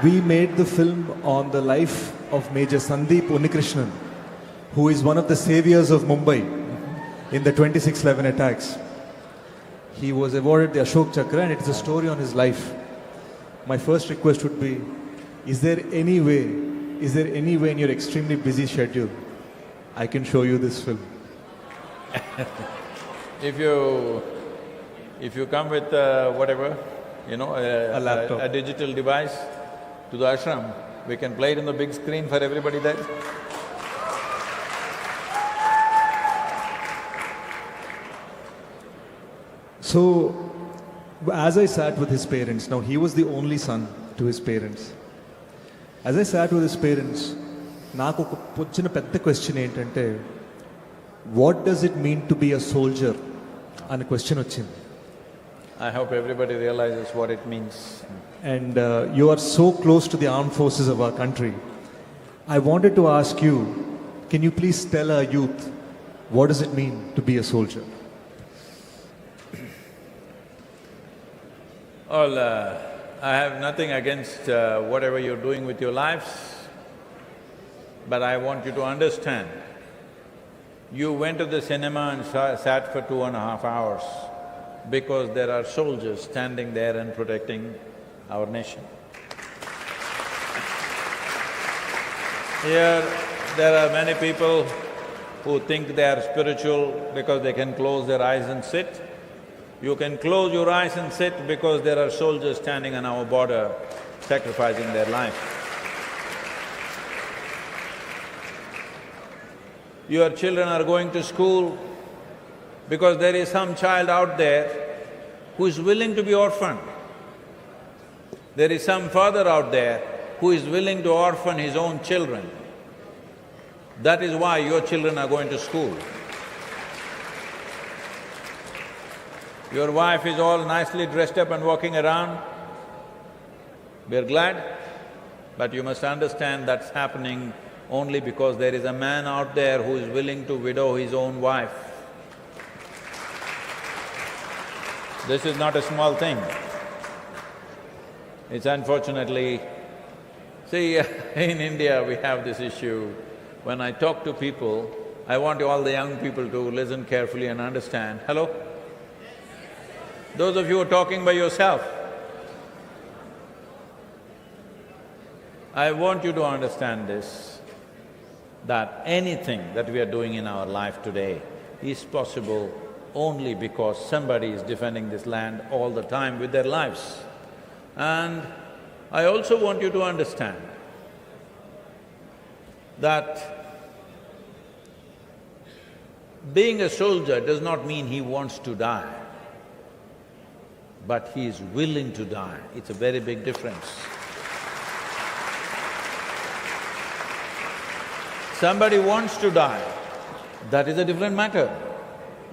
[SPEAKER 7] we made the film on the life of Major Sandeep Unnikrishnan, who is one of the saviors of Mumbai in the 26/11 attacks. He was awarded the Ashok Chakra and it is a story on his life. My first request would be, is there any way in your extremely busy schedule I can show you this film?
[SPEAKER 5] If you come with whatever,
[SPEAKER 7] a laptop,
[SPEAKER 5] a digital device to the ashram, we can play it on the big screen for everybody there.
[SPEAKER 7] So, as I sat with his parents, now he was the only son to his parents. As I sat with his parents, నాకు ఒక వచ్చిన పెద్ద question ఏంటంటే, what does it mean to be a soldier? And a question వచ్చింది.
[SPEAKER 5] I hope everybody realizes what it means.
[SPEAKER 7] And you are so close to the armed forces of our country. I wanted to ask you, can you please tell our youth, what does it mean to be a soldier?
[SPEAKER 5] Well, I have nothing against whatever you're doing with your lives, but I want you to understand, you went to the cinema and sat for 2.5 hours because there are soldiers standing there and protecting our nation. Here, there are many people who think they are spiritual because they can close their eyes and sit. You can close your eyes and sit because there are soldiers standing on our border sacrificing their life. Your children are going to school because there is some child out there who is willing to be orphaned. There is some father out there who is willing to orphan his own children. That is why your children are going to school. Your wife is all nicely dressed up and walking around. We are glad, but you must understand that's happening only because there is a man out there who is willing to widow his own wife. This is not a small thing. It's unfortunately… See, in India we have this issue. When I talk to people, I want all the young people to listen carefully and understand. Hello? Those of you who are talking by yourself, I want you to understand this, that anything that we are doing in our life today is possible only because somebody is defending this land all the time with their lives. And I also want you to understand that being a soldier does not mean he wants to die, but he is willing to die. It's a very big difference. Somebody wants to die, that is a different matter.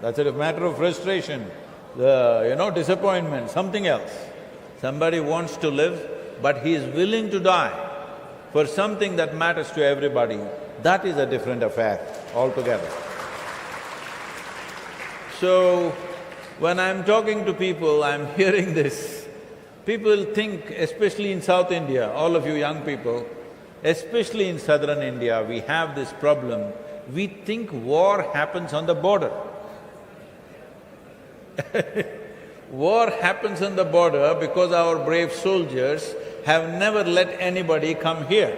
[SPEAKER 5] That's a matter of frustration, disappointment, something else. Somebody wants to live, but he is willing to die for something that matters to everybody. That is a different affair altogether. So, when I'm talking to people, I'm hearing this. People think, especially in South India, all of you young people, especially in southern India, we have this problem. We think war happens on the border. War happens on the border because our brave soldiers have never let anybody come here.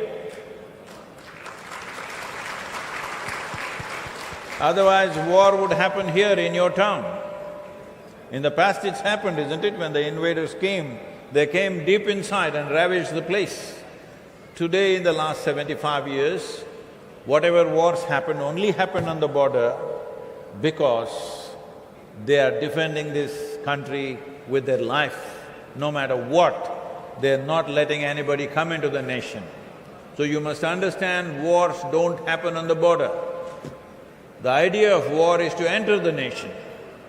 [SPEAKER 5] Otherwise, war would happen here in your town. In the past it's happened, isn't it? When the invaders came, they came deep inside and ravaged the place. Today, in the last 75 years, whatever wars happen only happen on the border because they are defending this country with their life. No matter what, they're not letting anybody come into the nation. So you must understand, wars don't happen on the border. The idea of war is to enter the nation,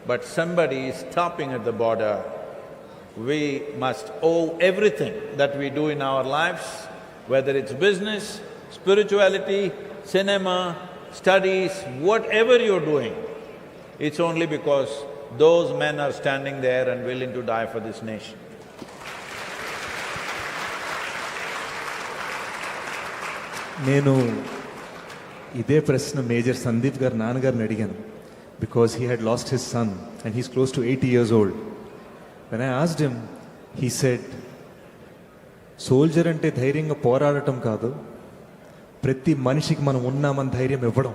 [SPEAKER 5] but somebody is stopping at the border. We must owe everything that we do in our lives, whether it's business, spirituality, cinema, studies, whatever you're doing, it's only because those men are standing there and willing to die for this nation.
[SPEAKER 7] నేను ఇదే ప్రశ్న major Sandeep గారు నాన్నగారిని అడిగాను, because he had lost his son and he's close to 80 years old. When I asked him, he said, soldier అంటే ధైర్యంగా పోరాడటం కాదు, ప్రతి మనిషికి మనం ఉన్నామని ధైర్యం ఇవ్వడం.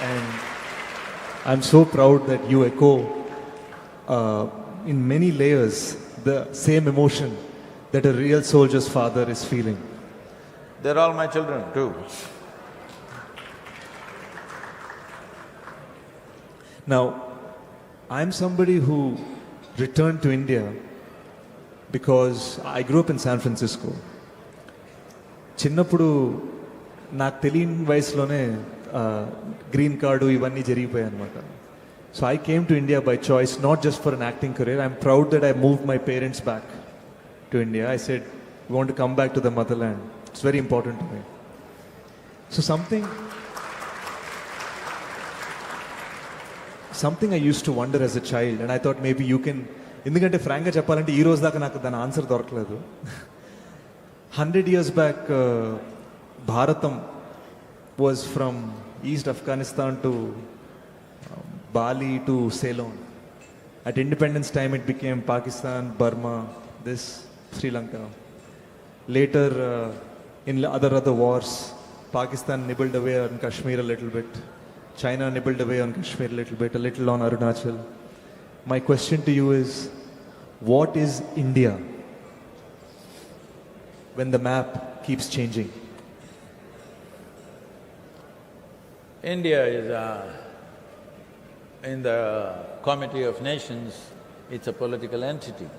[SPEAKER 7] And I'm so proud that you echo in many layers the same emotion that a real soldier's father is feeling.
[SPEAKER 5] They're all my children too.
[SPEAKER 7] Now, I'm somebody who returned to India because I grew up in San Francisco. చిన్నప్పుడు నాకు తెలియని వయసులోనే green card ఇవన్నీ జరిగిపోయాయి అనమాట. So I came to India by choice, not just for an acting career. I'm proud that I move my parents back to India. I said we want to come back to the motherland. It's very important to me. So something I used to wonder as a child, and I thought maybe you can, ఎందుకంటే ఫ్రాంక్గా చెప్పాలంటే ఈ రోజు దాకా నాకు దాని answer దొరకలేదు. 100 years back, Bharatam was from East Afghanistan to Bali to Ceylon. At independence time it became Pakistan, Burma, this Sri Lanka. Later, in other wars, Pakistan nibbled away on Kashmir a little bit. China nibbled away on Kashmir a little on Arunachal. My question to you is, what is India when the map keeps changing?
[SPEAKER 5] India is in the Committee of Nations, it's a political entity.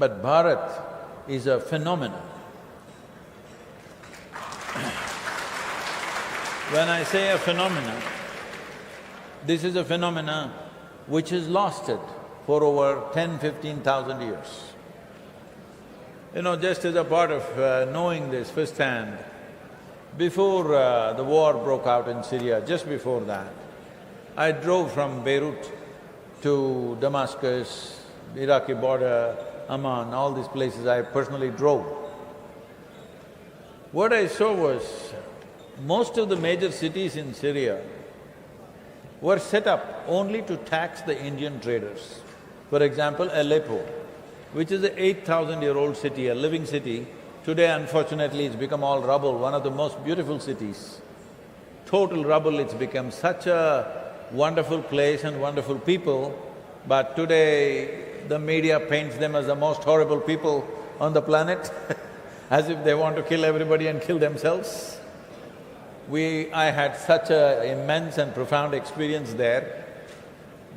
[SPEAKER 5] But Bharat is a phenomenon. When I say a phenomenon, this is a phenomenon which has lasted for over 10,000–15,000 years. You know, just as a part of knowing this firsthand, before the war broke out in Syria, just before that, I drove from Beirut to Damascus, Iraqi border, Amman, all these places I personally drove. What I saw was, most of the major cities in Syria were set up only to tax the Indian traders. For example, Aleppo, which is an 8,000-year-old city, a living city, today unfortunately it's become all rubble, one of the most beautiful cities. Total rubble, it's become such a wonderful place and wonderful people, but today the media paints them as the most horrible people on the planet as if they want to kill everybody and kill themselves. I had such an immense and profound experience there.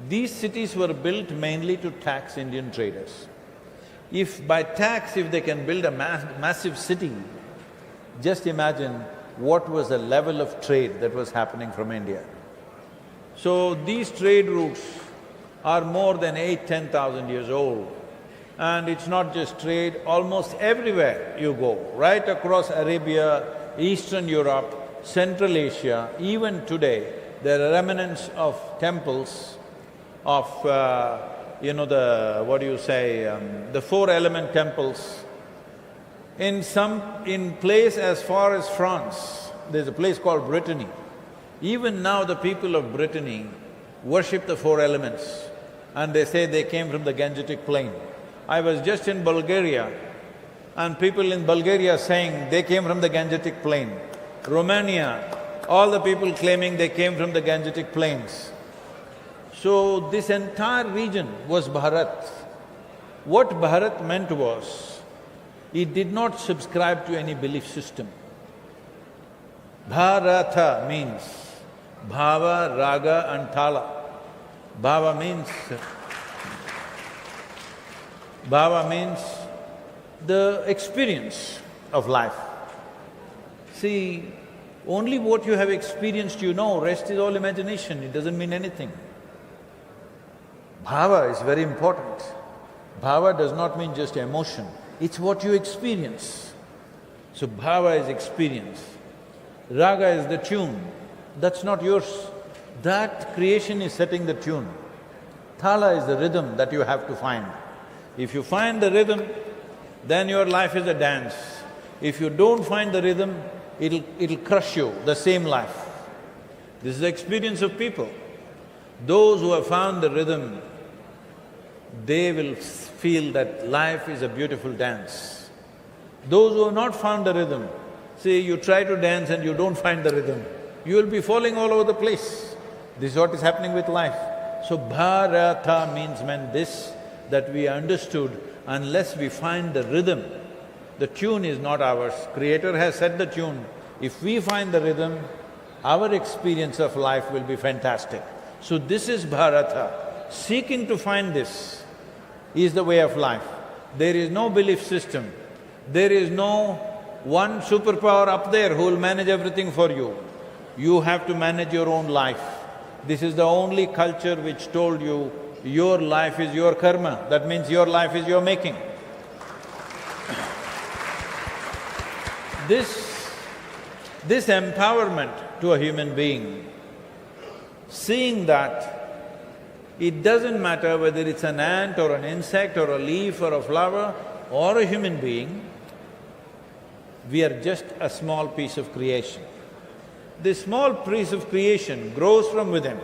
[SPEAKER 5] These cities were built mainly to tax Indian traders. If by tax, if they can build a massive city, just imagine what was the level of trade that was happening from India. So these trade routes are more than 8–10,000 years old. And it's not just trade, almost everywhere you go, right across Arabia, Eastern Europe, Central Asia, even today, there are remnants of temples of, the four-element temples. In place as far as France, there's a place called Brittany. Even now the people of Brittany worship the four elements, and they say they came from the Gangetic Plain. I was just in Bulgaria, and people in Bulgaria saying they came from the Gangetic Plain. Romania, all the people claiming they came from the Gangetic Plains. So this entire region was Bharat. What Bharat meant was, it did not subscribe to any belief system. Bharata means bhava, raga and thala. Bhava means the experience of life. See, only what you have experienced you know, rest is all imagination, it doesn't mean anything. Bhava is very important. Bhava does not mean just emotion, it's what you experience. So bhava is experience. Raga is the tune, that's not yours. That creation is setting the tune. Thala is the rhythm that you have to find. If you find the rhythm, then your life is a dance. If you don't find the rhythm, it'll crush you, the same life. This is the experience of people. Those who have found the rhythm, they will feel that life is a beautiful dance. Those who have not found the rhythm, see, you try to dance and you don't find the rhythm, you will be falling all over the place. This is what is happening with life. So Bharata meant this, that we understood unless we find the rhythm, the tune is not ours, Creator has set the tune. If we find the rhythm, our experience of life will be fantastic. So this is Bharata. Seeking to find this is the way of life. There is no belief system, there is no one superpower up there who will manage everything for you. You have to manage your own life. This is the only culture which told you your life is your karma, that means your life is your making. This empowerment to a human being, seeing that it doesn't matter whether it's an ant or an insect or a leaf or a flower or a human being, we are just a small piece of creation. This small piece of creation grows from within.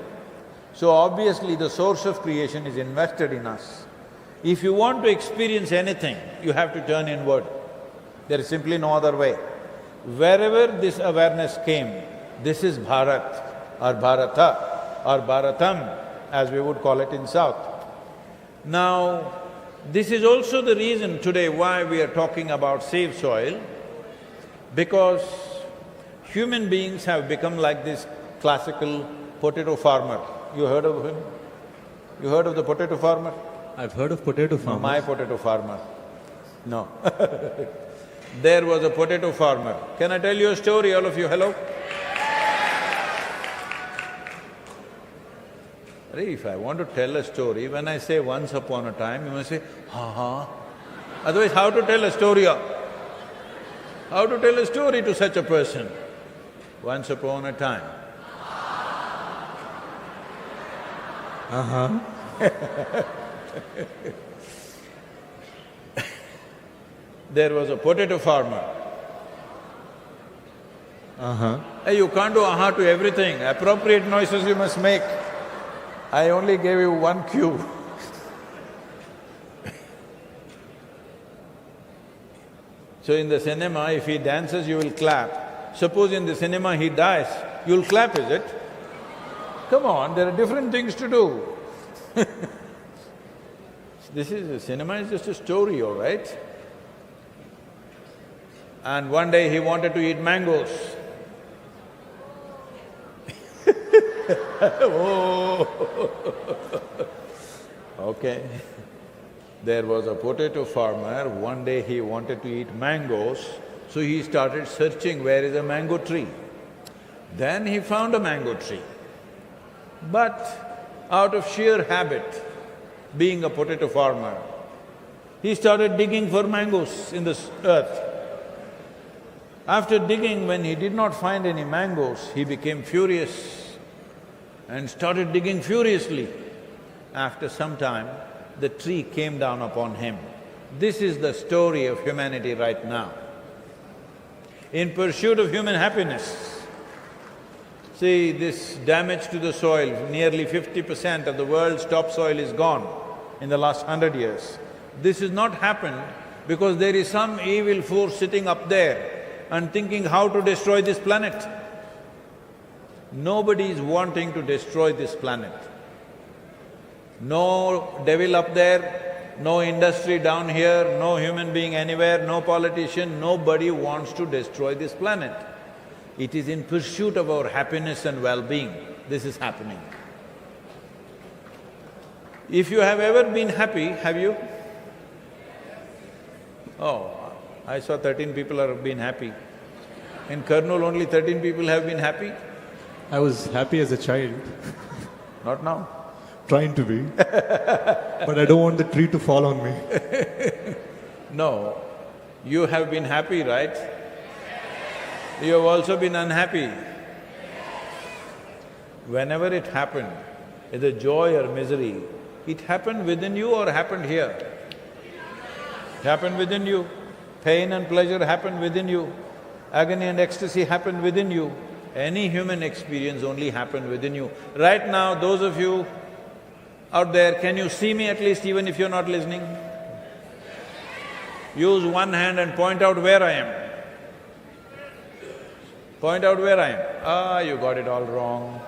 [SPEAKER 5] So obviously the source of creation is invested in us. If you want to experience anything, you have to turn inward. There is simply no other way. Wherever this awareness came, this is Bharat or Bharata or Bharatam, as we would call it in South. Now, this is also the reason today why we are talking about Save Soil, because human beings have become like this classical potato farmer. You heard of him? You heard of the potato farmer?
[SPEAKER 7] I've heard of potato farmers.
[SPEAKER 5] My potato farmer. No. There was a potato farmer. Can I tell you a story, all of you? Hello? If I want to tell a story, when I say once upon a time, you must say, ha. Otherwise, how to tell a story? How to tell a story to such a person? Once upon a time. There was a potato farmer. Hey, you can't do aha to everything. Appropriate noises you must make. I only gave you one cue. So in the cinema, if he dances, you will clap. Suppose in the cinema he dies, you'll clap, is it? Come on, there are different things to do. Cinema is just a story, all right? And one day he wanted to eat mangoes. Oh. Okay. There was a potato farmer, one day he wanted to eat mangoes, so he started searching where is a mango tree. Then he found a mango tree. But out of sheer habit, being a potato farmer, he started digging for mangoes in the earth. After digging, when he did not find any mangoes, he became furious and started digging furiously. After some time, the tree came down upon him. This is the story of humanity right now. In pursuit of human happiness, see this damage to the soil, nearly 50% of the world's topsoil is gone in the last 100 years. This has not happened because there is some evil force sitting up there and thinking how to destroy this planet. Nobody is wanting to destroy this planet. No devil up there, no industry down here, no human being anywhere, no politician, nobody wants to destroy this planet. It is in pursuit of our happiness and well-being, this is happening. If you have ever been happy, have you? Oh, I saw 13 people have been happy. In Kurnool, only 13 people have been happy?
[SPEAKER 7] I was happy as a child.
[SPEAKER 5] Not now.
[SPEAKER 7] Trying to be. But I don't want the tree to fall on me.
[SPEAKER 5] No, you have been happy, right? You have also been unhappy. Whenever it happened, either joy or misery, it happened within you or happened here? It happened within you. Pain and pleasure happened within you. Agony and ecstasy happened within you. Any human experience only happened within you. Right now, those of you out there, can you see me at least even if you're not listening? Use one hand and point out where I am. Point out where I am. Ah, you got it all wrong.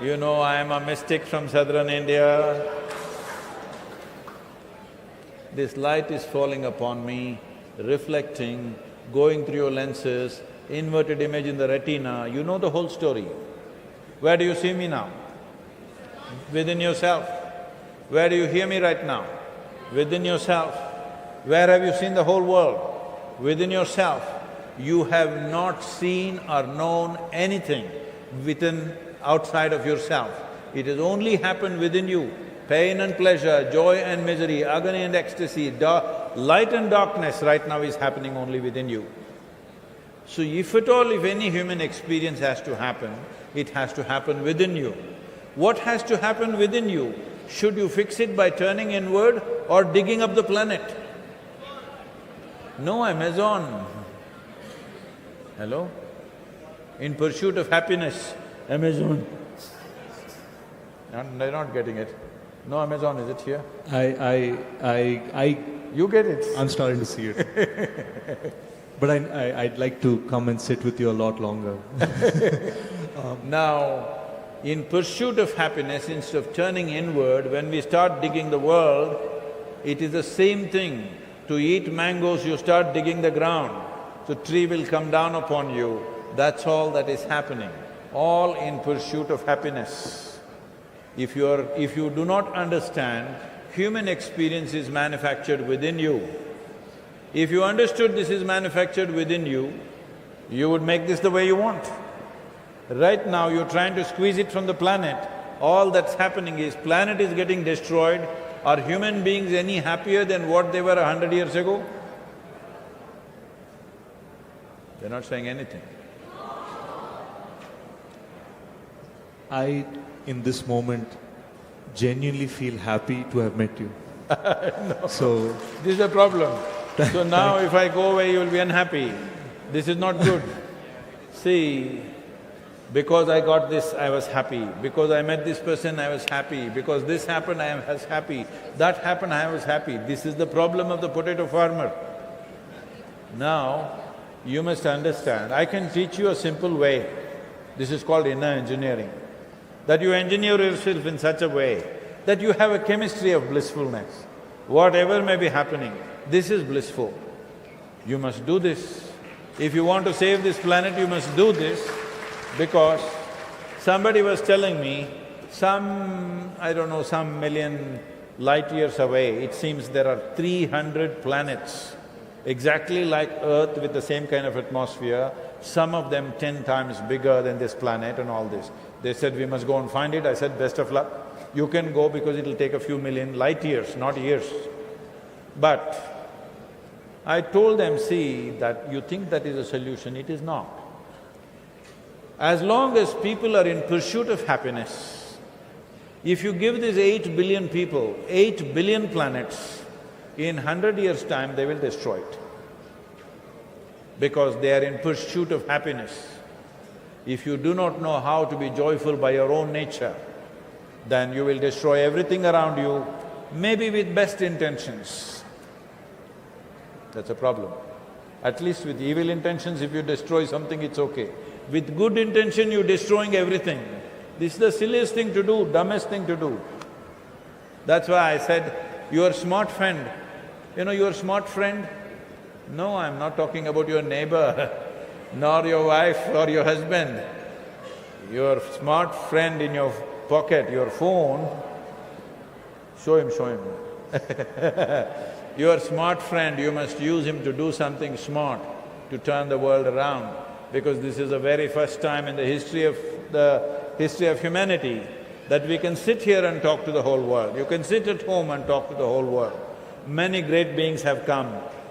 [SPEAKER 5] You know I am a mystic from southern India. This light is falling upon me, reflecting, going through your lenses, inverted image in the retina, you know the whole story. Where do you see me now? Within yourself. Where do you hear me right now? Within yourself. Where have you seen the whole world? Within yourself. you have not seen or known anything outside of yourself. It has only happened within you. Pain and pleasure, joy and misery, agony and ecstasy, light and darkness right now is happening only within you. So if at all, if any human experience has to happen, it has to happen within you. What has to happen within you? Should you fix it by turning inward or digging up the planet? No Amazon. Hello? In pursuit of happiness, Amazon. They're not getting it. No Amazon, is it here? You get it.
[SPEAKER 7] I'm starting to see it. But I'd like to come and sit with you a lot longer.
[SPEAKER 5] Now, in pursuit of happiness, instead of turning inward, when we start digging the world, it is the same thing. To eat mangoes, you start digging the ground, the tree will come down upon you. That's all that is happening, all in pursuit of happiness. If you do not understand, human experience is manufactured within you. If you understood this is manufactured within you, you would make this the way you want. Right now, you're trying to squeeze it from the planet. All that's happening is planet is getting destroyed. Are human beings any happier than what they were 100 years ago? They're not saying anything.
[SPEAKER 7] I, in this moment, genuinely feel happy to have met you.
[SPEAKER 5] No.
[SPEAKER 7] So…
[SPEAKER 5] This is the problem. So now if I go away, you will be unhappy. This is not good. See, because I got this, I was happy. Because I met this person, I was happy. Because this happened, I was happy. That happened, I was happy. This is the problem of the potato farmer. Now, you must understand, I can teach you a simple way. This is called inner engineering. That you engineer yourself in such a way that you have a chemistry of blissfulness. Whatever may be happening, this is blissful. You must do this. If you want to save this planet, you must do this, because somebody was telling me, some million light years away, it seems there are 300 planets exactly like Earth with the same kind of atmosphere, some of them 10 times bigger than this planet and all this. They said, we must go and find it. I said, best of luck. You can go because it'll take a few million light years, not years. But I told them, see, that you think that is a solution, it is not. As long as people are in pursuit of happiness, if you give these 8 billion people 8 billion planets, in 100 years' time they will destroy it. Because they are in pursuit of happiness. If you do not know how to be joyful by your own nature, then you will destroy everything around you, maybe with best intentions. That's a problem. At least with evil intentions, if you destroy something, it's okay. With good intention, you're destroying everything. This is the silliest thing to do, dumbest thing to do. That's why I said, your smart friend, you know your smart friend? No, I'm not talking about your neighbor, nor your wife or your husband. Your smart friend in your pocket, your phone, show him. Your smart friend, you must use him to do something smart, to turn the world around, because this is the very first time in the history of humanity that we can sit here and talk to the whole world. You can sit at home and talk to the whole world. Many great beings have come.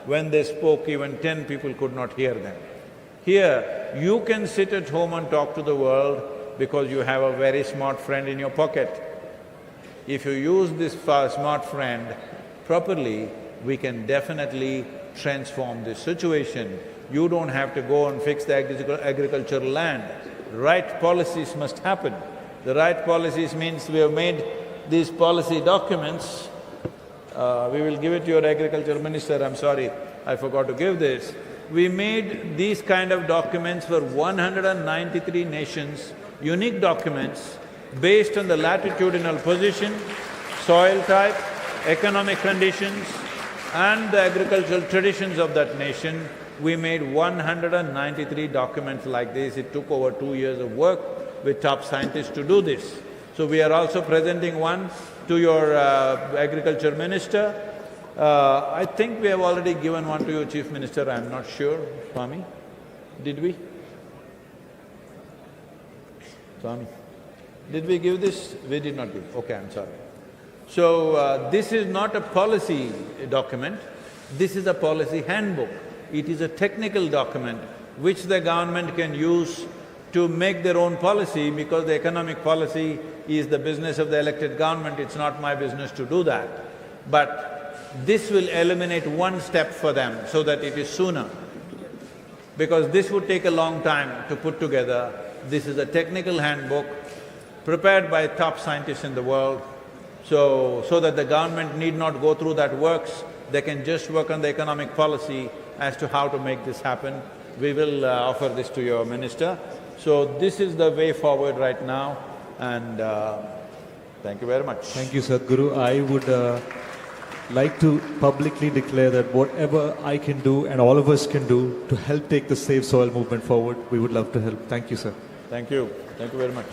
[SPEAKER 5] When they spoke, even 10 people could not hear them. Here, you can sit at home and talk to the world because you have a very smart friend in your pocket. If you use this smart friend properly, we can definitely transform this situation. You don't have to go and fix the agricultural land. Right policies must happen. The right policies means we have made these policy documents. We will give it to your agriculture minister, I'm sorry, I forgot to give this. We made these kind of documents for 193 nations, unique documents based on the latitudinal position, soil type, economic conditions and the agricultural traditions of that nation. We made 193 documents like this. It took over 2 years of work with top scientists to do this. So we are also presenting one to your agriculture minister. I think we have already given one to your chief minister, I'm not sure, Swami. Did we? Swami, did we give this? We did not give. Okay, I'm sorry. So, this is not a policy document, this is a policy handbook. It is a technical document which the government can use to make their own policy, because the economic policy is the business of the elected government, it's not my business to do that. But this will eliminate one step for them so that it is sooner. Because this would take a long time to put together. This is a technical handbook prepared by top scientists in the world, so that the government need not go through that works, they can just work on the economic policy as to how to make this happen. We will offer this to your minister. So this is the way forward right now, and thank you very much.
[SPEAKER 7] Thank you, Sadhguru. I would like to publicly declare that whatever I can do and all of us can do to help take the Save Soil movement forward, we would love to help. Thank you, sir.
[SPEAKER 5] Thank you. Thank you very much.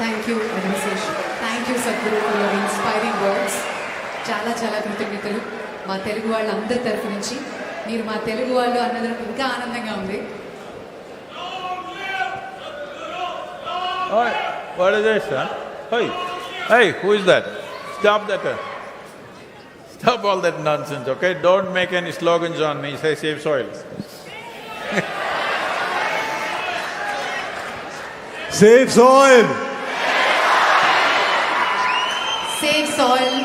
[SPEAKER 2] Thank you, administration. Thank you, Sadhguru, for your inspiring words. చాలా చాలా కృతజ్ఞతలు మా తెలుగు వాళ్ళందరి తరఫు నుంచి. మీరు మా తెలుగు వాళ్ళు అన్నది ఇంకా ఆనందంగా ఉంది.
[SPEAKER 5] What is this, huh? Hey, who is that? Stop that. Stop all that nonsense, okay? Don't make any slogans on me, say save soil.
[SPEAKER 7] Save soil!
[SPEAKER 2] Save soil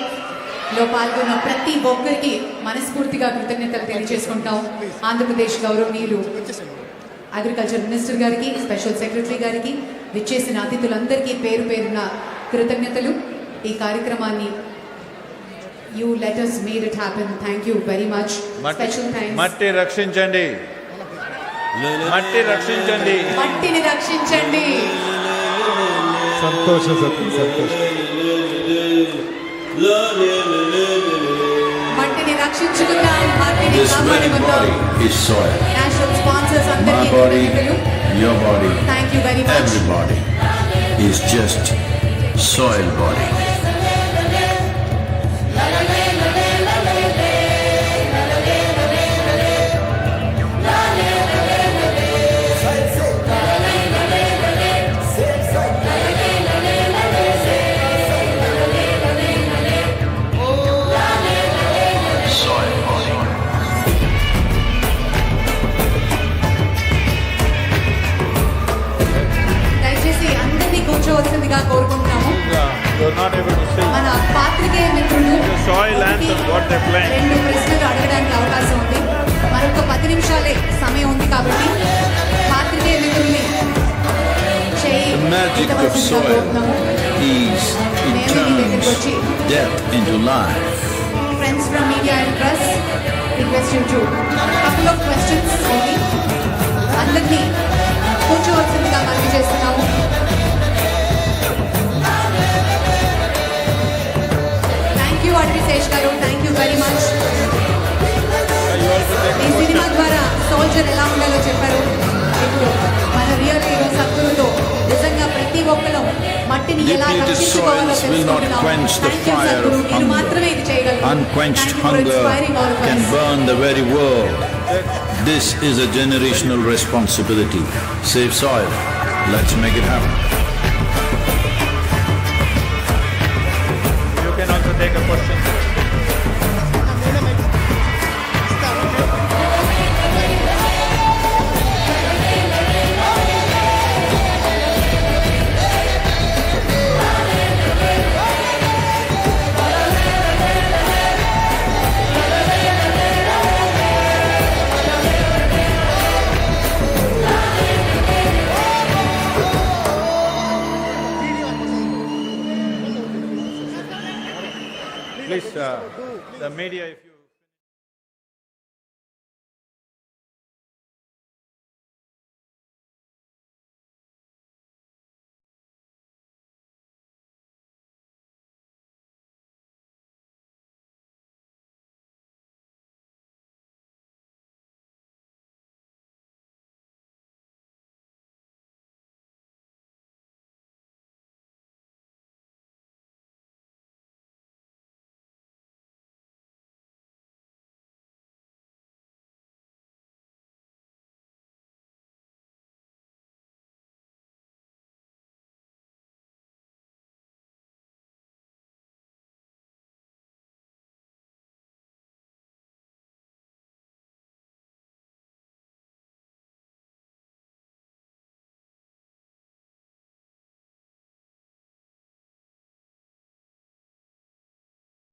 [SPEAKER 2] లో పాల్గొన్న ప్రతి ఒక్కరికి మనస్ఫూర్తిగా కృతజ్ఞతలు తెలియజేసుకుంటాం. ఆంధ్రప్రదేశ్ గౌరవనీయులు అగ్రికల్చర్ మినిస్టర్ గారికి, స్పెషల్ సెక్రటరీ గారికి, విచ్చేసిన అతిథులందరికీ పేరు పేరున కృతజ్ఞతలు. ఈ కార్యక్రమాన్ని you let us made it happen. Thank you very much. Special thanks.
[SPEAKER 5] మట్టి రక్షించండి, మట్టి రక్షించండి,
[SPEAKER 2] మట్టిని రక్షించండి.
[SPEAKER 7] సంతోషం సత్యం, సంతోషం.
[SPEAKER 2] మట్టిని రక్షించుకుందాం, మట్టిని
[SPEAKER 1] This very
[SPEAKER 2] కాపాడుకుందాం.
[SPEAKER 1] body is soil.
[SPEAKER 2] National sponsors
[SPEAKER 1] My
[SPEAKER 2] అందరికీ
[SPEAKER 1] body,
[SPEAKER 2] కృతజ్ఞతలు.
[SPEAKER 1] your body,
[SPEAKER 2] thank you very much.
[SPEAKER 1] everybody is just soil body.
[SPEAKER 2] దయచేసి అందరినీ కూర్చోవలసిందిగా కోరుకుంటున్నాము.
[SPEAKER 5] You're not able to see.
[SPEAKER 2] మన పాత్రికేయ మిత్రులు
[SPEAKER 5] The soil anthem, what they're playing.
[SPEAKER 2] 2 ప్రశ్నలు అడగడానికి అవకాశం ఉంది. మరొక 10 నిమిషాలే సమయం ఉంది కాబట్టి పాత్రికేయ మిత్రుల్ని
[SPEAKER 1] The magic of soil is it turns death into life.
[SPEAKER 2] Friends from media and press, request you to couple of questions only. అందరినీ కూర్చోవలసిందిగా మనవి చేస్తున్నాము. థ్యాంక్ యూ అడ్విశేష్ గారు, థ్యాంక్ యూ వెరీ మచ్. ఈ సినిమా ద్వారా సోల్జర్ ఎలా ఉండాలో చెప్పారు. ఇప్పుడు మన రియల్ హీరో సద్గురుతో నిజంగా ప్రతి ఒక్కరు మట్టిని ఎలా
[SPEAKER 1] Depleted
[SPEAKER 2] రక్షించుకోవాలో
[SPEAKER 1] soils will not
[SPEAKER 2] తెలుసుకుంటున్నాం.
[SPEAKER 1] quench the
[SPEAKER 2] thank you
[SPEAKER 1] fire
[SPEAKER 2] సద్గురు,
[SPEAKER 1] of
[SPEAKER 2] మీరు మాత్రమే ఇది
[SPEAKER 1] hunger.
[SPEAKER 2] చేయగలరు.
[SPEAKER 1] Unquenched
[SPEAKER 2] Thank you for
[SPEAKER 1] hunger
[SPEAKER 2] inspiring all of
[SPEAKER 1] can
[SPEAKER 2] us.
[SPEAKER 1] burn the very world. This is a generational responsibility. Save soil. Let's make it happen.
[SPEAKER 5] You can also take a question. Please, the media, if you…